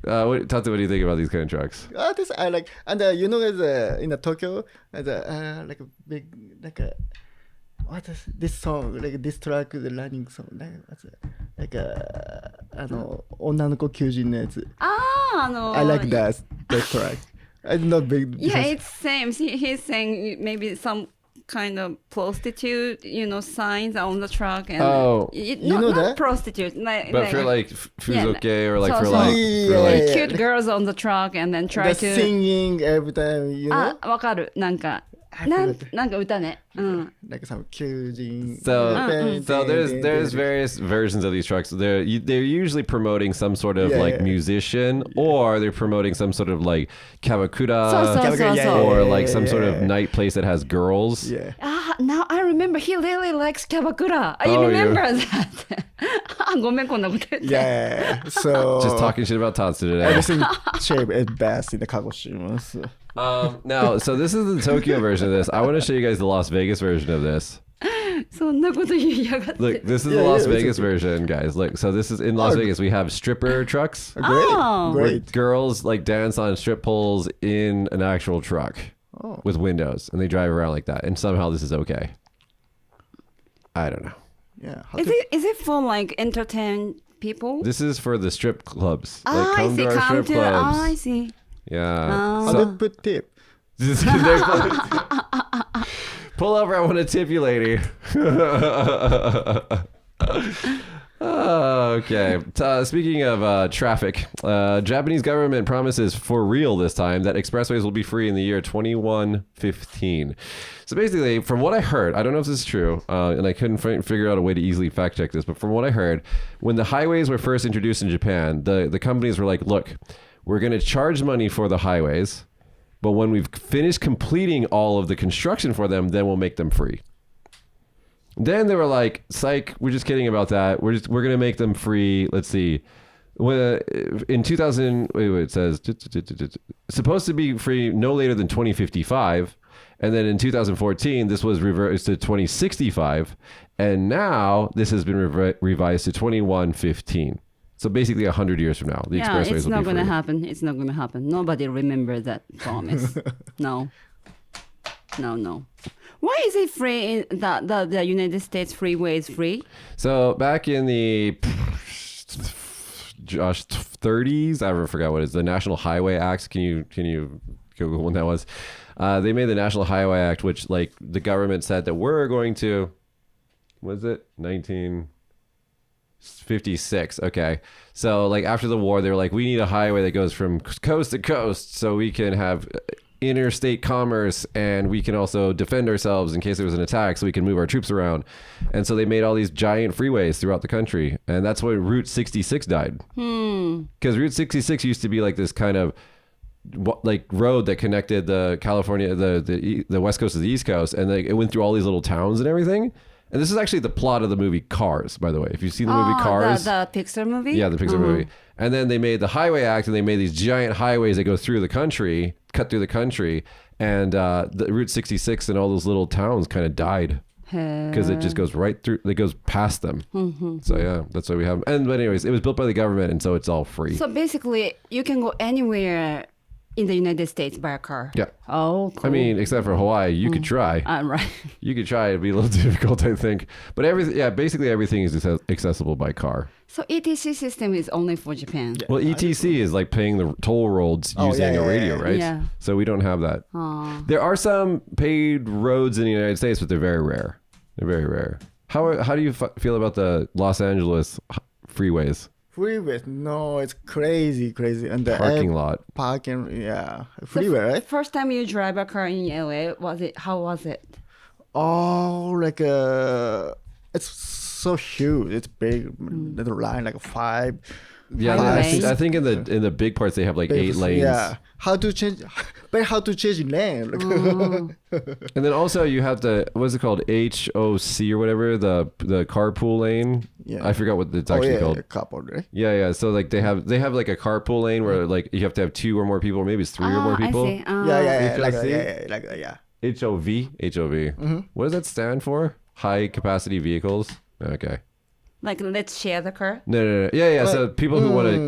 Tata, what do you think about these kind of trucks? This I like, and in the Tokyo, like a big what is this song? Like this track, the running song. Like 女の子求人のやつ. I like that track. I'm not big. Yeah, it's same. He's saying maybe some kind of prostitute, signs on the truck, and not that? prostitute, But for like fuzoke or like for cute girls on the truck, and then try to singing every time, わかる。なんか歌ね。like some kyujin. So there's various versions of these trucks. They're usually promoting some sort of musician, or they're promoting some sort of like kabakura, or like some sort of night place that has girls. Yeah. Now I remember he really likes kabakura. I remember that. ごめんこんなこと言って。Yeah. So just talking shit about Tatsu today. Everything shape is best in the Kagoshima. So. Now, so this is the Tokyo version of this. I want to show you guys the Las Vegas version of this. そんなこと言いやがって。 Look, this is the Las Vegas version, guys. Look, so this is in Las Vegas. We have stripper trucks. Great. Girls like dance on strip poles in an actual truck with windows, and they drive around like that. And somehow this is okay. I don't know. Yeah. Is it for like entertain people? This is for the strip clubs. I see. Strip clubs. I see. Yeah. How to put tip? Pull over, I want to tip you, lady. Okay. Speaking of traffic, Japanese government promises for real this time that expressways will be free in the year 2115. So basically, from what I heard, I don't know if this is true, and I couldn't figure out a way to easily fact check this, but from what I heard, when the highways were first introduced in Japan, the companies were like, look, we're going to charge money for the highways, but when we've finished completing all of the construction for them, then we'll make them free. Then they were like, psych, we're just kidding about that. We're going to make them free. Let's see. In 2000, it says, supposed to be free no later than 2055. And then in 2014, this was reversed to 2065. And now this has been revised to 2115. So basically 100 years from now, the expressways will be free. It's not going to happen. It's not going to happen. Nobody remembers that promise. No. Why is it free? The United States freeway is free? So back in the 30s, I forgot what it is, the National Highway Act. Can you Google when that was? They made the National Highway Act, which like the government said that we're going to, was it 1956? Okay. So like after the war, they were like, we need a highway that goes from coast to coast so we can have interstate commerce, and we can also defend ourselves in case there was an attack, so we can move our troops around. And so they made all these giant freeways throughout the country, and that's when Route 66 died. Because Route 66 used to be like this kind of like road that connected the California, the West Coast to the East Coast, and it went through all these little towns and everything. And this is actually the plot of the movie Cars, by the way. If you've seen the movie Cars. The Pixar movie? Yeah, the Pixar movie. And then they made the Highway Act, and they made these giant highways that go through the country, cut through the country. And the Route 66 and all those little towns kind of died. Because it just goes right through, it goes past them. So yeah, that's why we have them. But anyways, it was built by the government, and so it's all free. So basically, you can go anywhere in the United States by a car. Yeah. Oh, cool. I mean, except for Hawaii, you could try. Right. You could try. It'd be a little difficult, I think. But basically everything is accessible by car. So ETC system is only for Japan. Well, ETC is like paying the toll roads using a radio, right? Yeah. So we don't have that. There are some paid roads in the United States, but they're very rare. They're very rare. How do you feel about the Los Angeles freeways? Freeway, no, it's crazy. And the Parking lot. Freeway, right? First time you drive a car in LA, how was it? Oh, it's so huge. It's big. Little line, like 5. Yeah, lanes. I think in the big parts they have like 8 lanes. Yeah, how to change lane? And then also you have what's it called, HOC or whatever, the carpool lane. Yeah, I forgot what it's actually called. Carpool, right? Yeah. So like they have like a carpool lane where like you have to have 2 or more people, or maybe it's 3 or more people. I see. HOV. What does that stand for? High capacity vehicles. Okay. Like, let's share the car? No. Yeah. So people who want to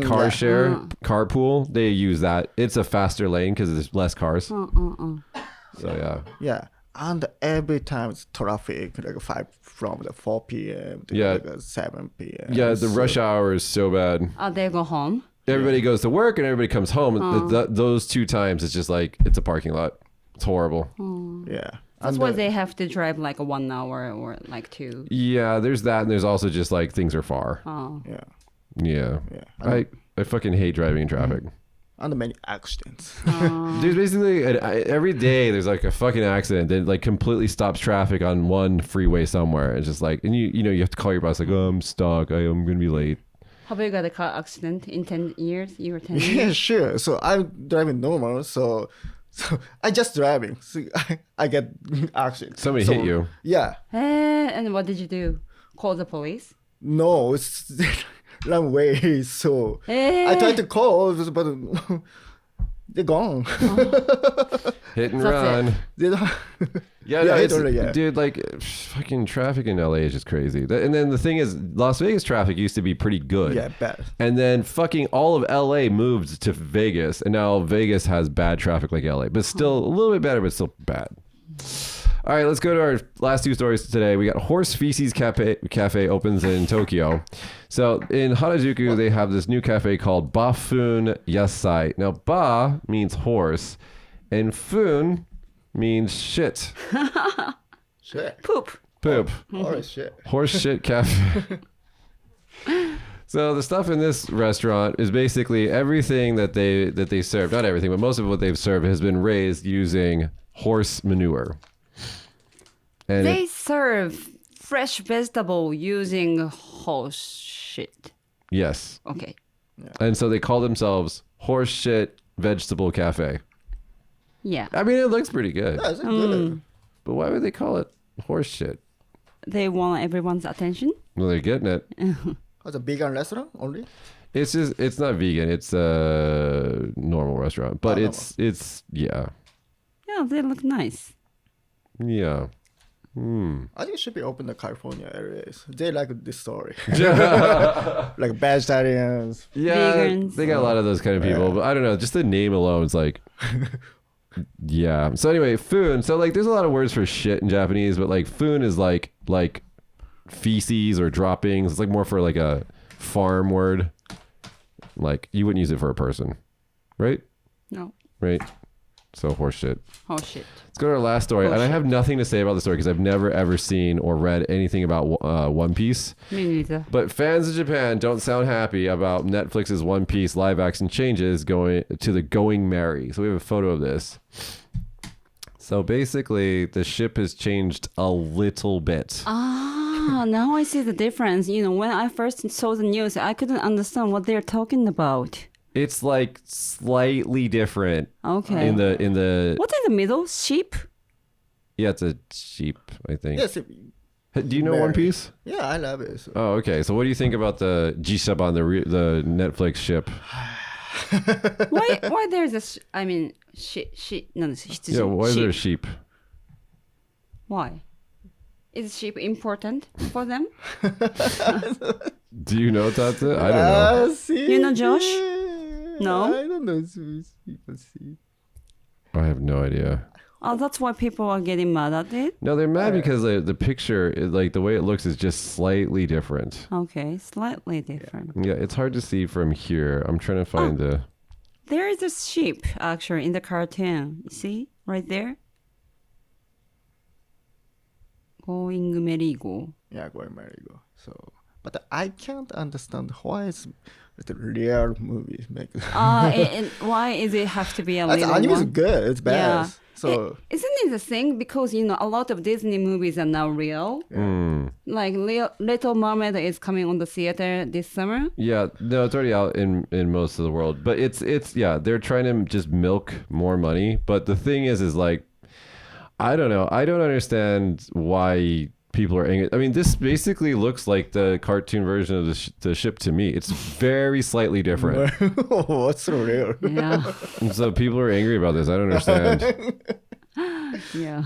carpool, they use that. It's a faster lane because there's less cars. So yeah. Yeah. And every time it's traffic, like 4 p.m. to 7 p.m. Yeah, the rush hour is so bad. They go home? Everybody goes to work and everybody comes home. Those 2 times, it's just like, it's a parking lot. It's horrible. Yeah. That's why they have to drive like 1 hour or like 2. Yeah, there's that, and there's also just like things are far. Yeah. I fucking hate driving in traffic. And many accidents. There's basically every day there's like a fucking accident that like completely stops traffic on one freeway somewhere. It's just like, and you have to call your boss like, oh, I'm stuck. I'm gonna be late. Have you got a car accident in 10 years? You were 10 years? Yeah, sure. So I'm driving normal. So I just driving. So I get accident. Somebody hit you. Yeah. And what did you do? Call the police? No, it's long way. So I tried to call, but they're gone. Hit and That's run. They don't. Dude, like fucking traffic in LA is just crazy. And then the thing is, Las Vegas traffic used to be pretty good. Yeah, bad. And then fucking all of LA moved to Vegas, and now Vegas has bad traffic like LA, but still a little bit better, but still bad. All right, let's go to our last 2 stories today. We got Horse Feces Cafe opens in Tokyo. So in Harajuku, they have this new cafe called Bafun Yasai. Now, ba means horse, and fun means shit. Shit. Poop. Oh, shit. Horse shit cafe. So the stuff in this restaurant is basically everything that they serve. Not everything, but most of what they've served has been raised using horse manure. And They serve fresh vegetable using horse shit. Yes. Okay. And so they call themselves Horse Shit Vegetable Cafe. Yeah. I mean, it looks pretty good. Yeah, it's good. But why would they call it horse shit? They want everyone's attention. Well, they're getting it. It's a vegan restaurant only? It's not vegan. It's a normal restaurant. But it's yeah. Yeah, they look nice. Yeah. I think it should be open in California areas. They like this story. Like vegetarians. Yeah, Vegans. they got a lot of those kind of people. But I don't know. Just the name alone is like... Yeah. So anyway, fun. So like there's a lot of words for shit in Japanese, but like fun is like feces or droppings. It's like more for like a farm word. Like you wouldn't use it for a person. Right? No. Right. So horseshit. Oh shit. Let's go to our last story. And I have nothing to say about the story because I've never ever seen or read anything about One Piece. Me neither. But fans of Japan don't sound happy about Netflix's One Piece live action changes going to the Going Merry. So we have a photo of this. So basically, the ship has changed a little bit. Now I see the difference. When I first saw the news, I couldn't understand what they're talking about. It's like slightly different. Okay. In the What's in the middle? Sheep? Yeah, it's a sheep, I think. Yes. Do you know One Piece? Yeah, I love it. So. Oh, okay. So what do you think about the Jisaban, the Netflix ship? Why there's a Yeah, why is there a sheep? Why? Is sheep important for them? Do you know Tatsu? I don't know. See? You know Josh? No? I don't know. I have no idea. Oh, that's why people are getting mad at it? No, they're mad because the picture, like the way it looks is just slightly different. Okay, slightly different. Yeah, it's hard to see from here. I'm trying to find the... There is a sheep, actually, in the cartoon. You see? Right there? Going merry-go. Yeah, going merry-go. So, but I can't understand why it's the real movies make. And why is it have to be a little anime is one? good. It's bad. Yeah. So Isn't it the thing? Because, a lot of Disney movies are now real. Like Little Mermaid is coming on the theater this summer. Yeah, no, it's already out in most of the world. But it's yeah, they're trying to just milk more money. But the thing is like, I don't know. I don't understand why people are angry. I mean, this basically looks like the cartoon version of the ship to me. It's very slightly different. what's so real? Yeah. And so people are angry about this. I don't understand. Yeah.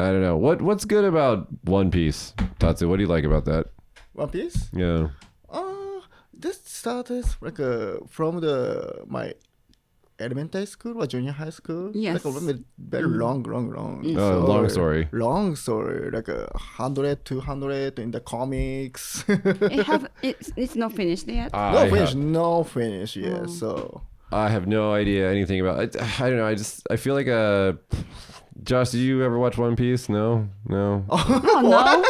I don't know. What's good about One Piece? Tatsu, what do you like about that? One Piece? Yeah. This started like from my elementary school or junior high school. Yes. Like a very long. Long story. Long story, like 100, 200 in the comics. It's not finished yet. No finish yet. So I have no idea anything about it. I don't know. I feel like Josh, did you ever watch One Piece? No. Oh, no.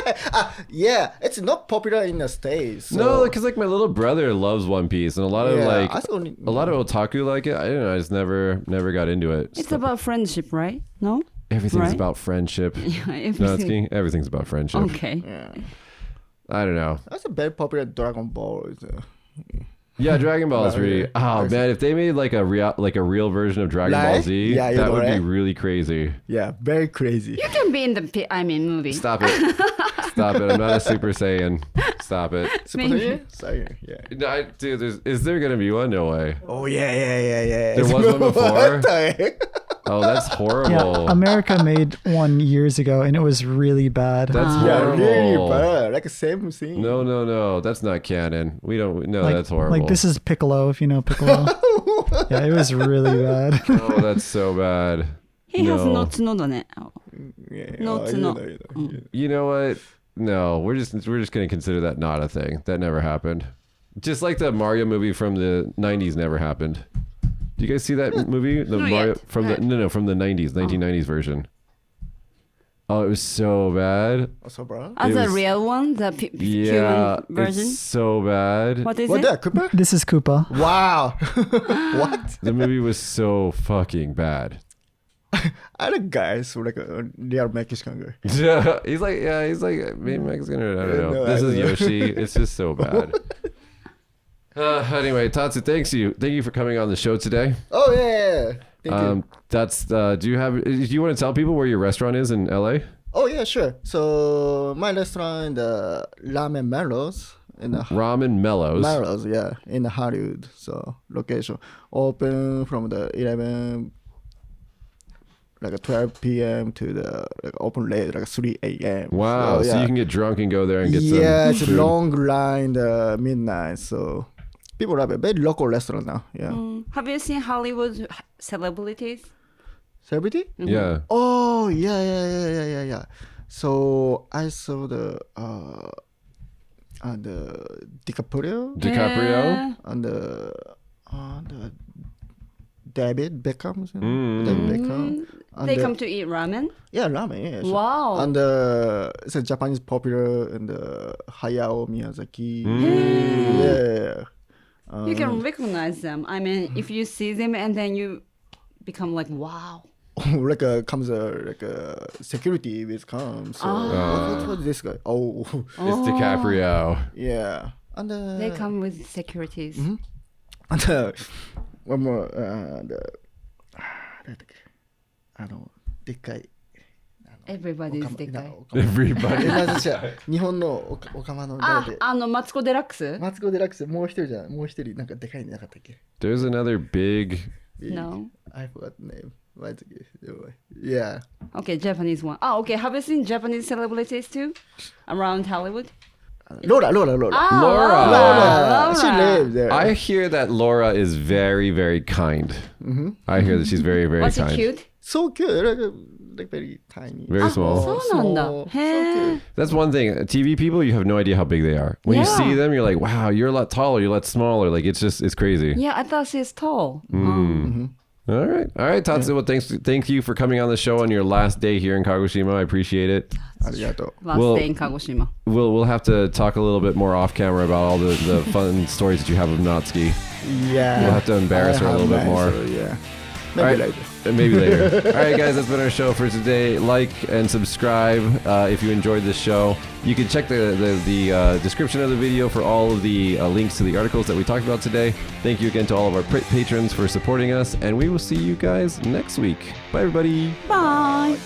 Yeah, it's not popular in the States. So. No, because like my little brother loves One Piece, and a lot of a lot of otaku like it. I don't know. I just never got into it. It's about friendship, right? No? Everything's right? about friendship. Yeah, everything. Natsuki, everything's about friendship. Okay. Yeah. I don't know. That's a very popular Dragon Ball. Yeah, Dragon Ball is really. Oh man, if they made like a real version of Dragon Ball Z, that would be really crazy. Yeah, very crazy. You can be in the movie. Stop it. Stop it. I'm not a Super Saiyan. Stop it. Super Saiyan? Yeah. No, dude, is there gonna be one? No way. Oh yeah. There was one before. What the heck? Oh, that's horrible. Yeah, America made one years ago, and it was really bad. That's Yeah, horrible. really bad. Like the same thing. No. That's not canon. We don't. No, Like- that's horrible. Like, this is Piccolo, if you know Piccolo. Yeah, it was really bad. Oh, that's so bad. He has No. no tsunoね. Yeah, No, it's you not. know. You know what? No, we're just gonna consider that not a thing. That never happened. Just like the Mario movie from the 90s never happened. Do you guys see that movie? The Not Mario yet. from the from the 90s, 1990s version. Oh, it was so bad. Also, bro. As It a was- real one, the Yeah, human version. it's so bad. What is What it? that, Cooper? This is Koopa. Wow. What? The movie was so fucking bad. I like guys who like a real Mexican guy. he's like maybe Mexican or I don't know. No, This I is don't know. Yoshi. It's just so bad. Anyway, Tatsu, thank you for coming on the show today. Oh yeah. Thank you. That's do you want to tell people where your restaurant is in LA? Oh yeah, sure. So my restaurant in the Ramen Mellows in the Ramen Mellows. Mellows, yeah, in the Hollywood. So location open from the 11, like 12 p.m. to the like open late, like 3 a.m. Wow, so yeah. you can get drunk and go there and get some it's a food. long line midnight. So people love it. Very local restaurant now. Yeah. Have you seen Hollywood celebrities? Celebrity? Yeah. Oh yeah. So I saw the DiCaprio DiCaprio? and the David Beckham. David Beckham. And They come to eat ramen. Yeah, ramen. Yeah, sure. Wow. And it's a Japanese popular and Hayao Miyazaki. Yeah. You can recognize them. I mean, if you see them and then you become like, wow. like comes like a security with comes. So what's this guy? Oh, It's DiCaprio. yeah. And They come with securities. and one more 誰だっけでっかい Everybody's でかい。 Everybody. 日本のおかまのあ、マツコ・デラックスマツコ・デラックスもう一人じゃんもう一人なんかでかいんなかったっけ There's another big. No. I forgot the name. Yeah. Okay, Japanese one. Oh, okay. Have you seen Japanese celebrities too? Around Hollywood? Laura. Laura. She lives there. I hear that Laura is very, very kind. I hear that she's very, very Was kind. he cute? So cute. Like very tiny. Very small. そうなんだ。 So へ cute. That's one thing. TV people, you have no idea how big they are. When you Yeah. see them, you're like, wow, you're a lot taller, you're a lot smaller. Like, it's crazy. Yeah, I thought she's tall. All right, Tatsu. Well, thank you for coming on the show on your last day here in Kagoshima. I appreciate it. ありがとう。 Last Well- day in Kagoshima. We'll have to talk a little bit more off camera about all the fun stories that you have of Natsuki. Yeah. We'll have to embarrass her a little bit more. Yeah. All right. Maybe later. Maybe later. All right, guys, that's been our show for today. Like and subscribe if you enjoyed this show. You can check the description of the video for all of the links to the articles that we talked about today. Thank you again to all of our patrons for supporting us, and we will see you guys next week. Bye, everybody. Bye.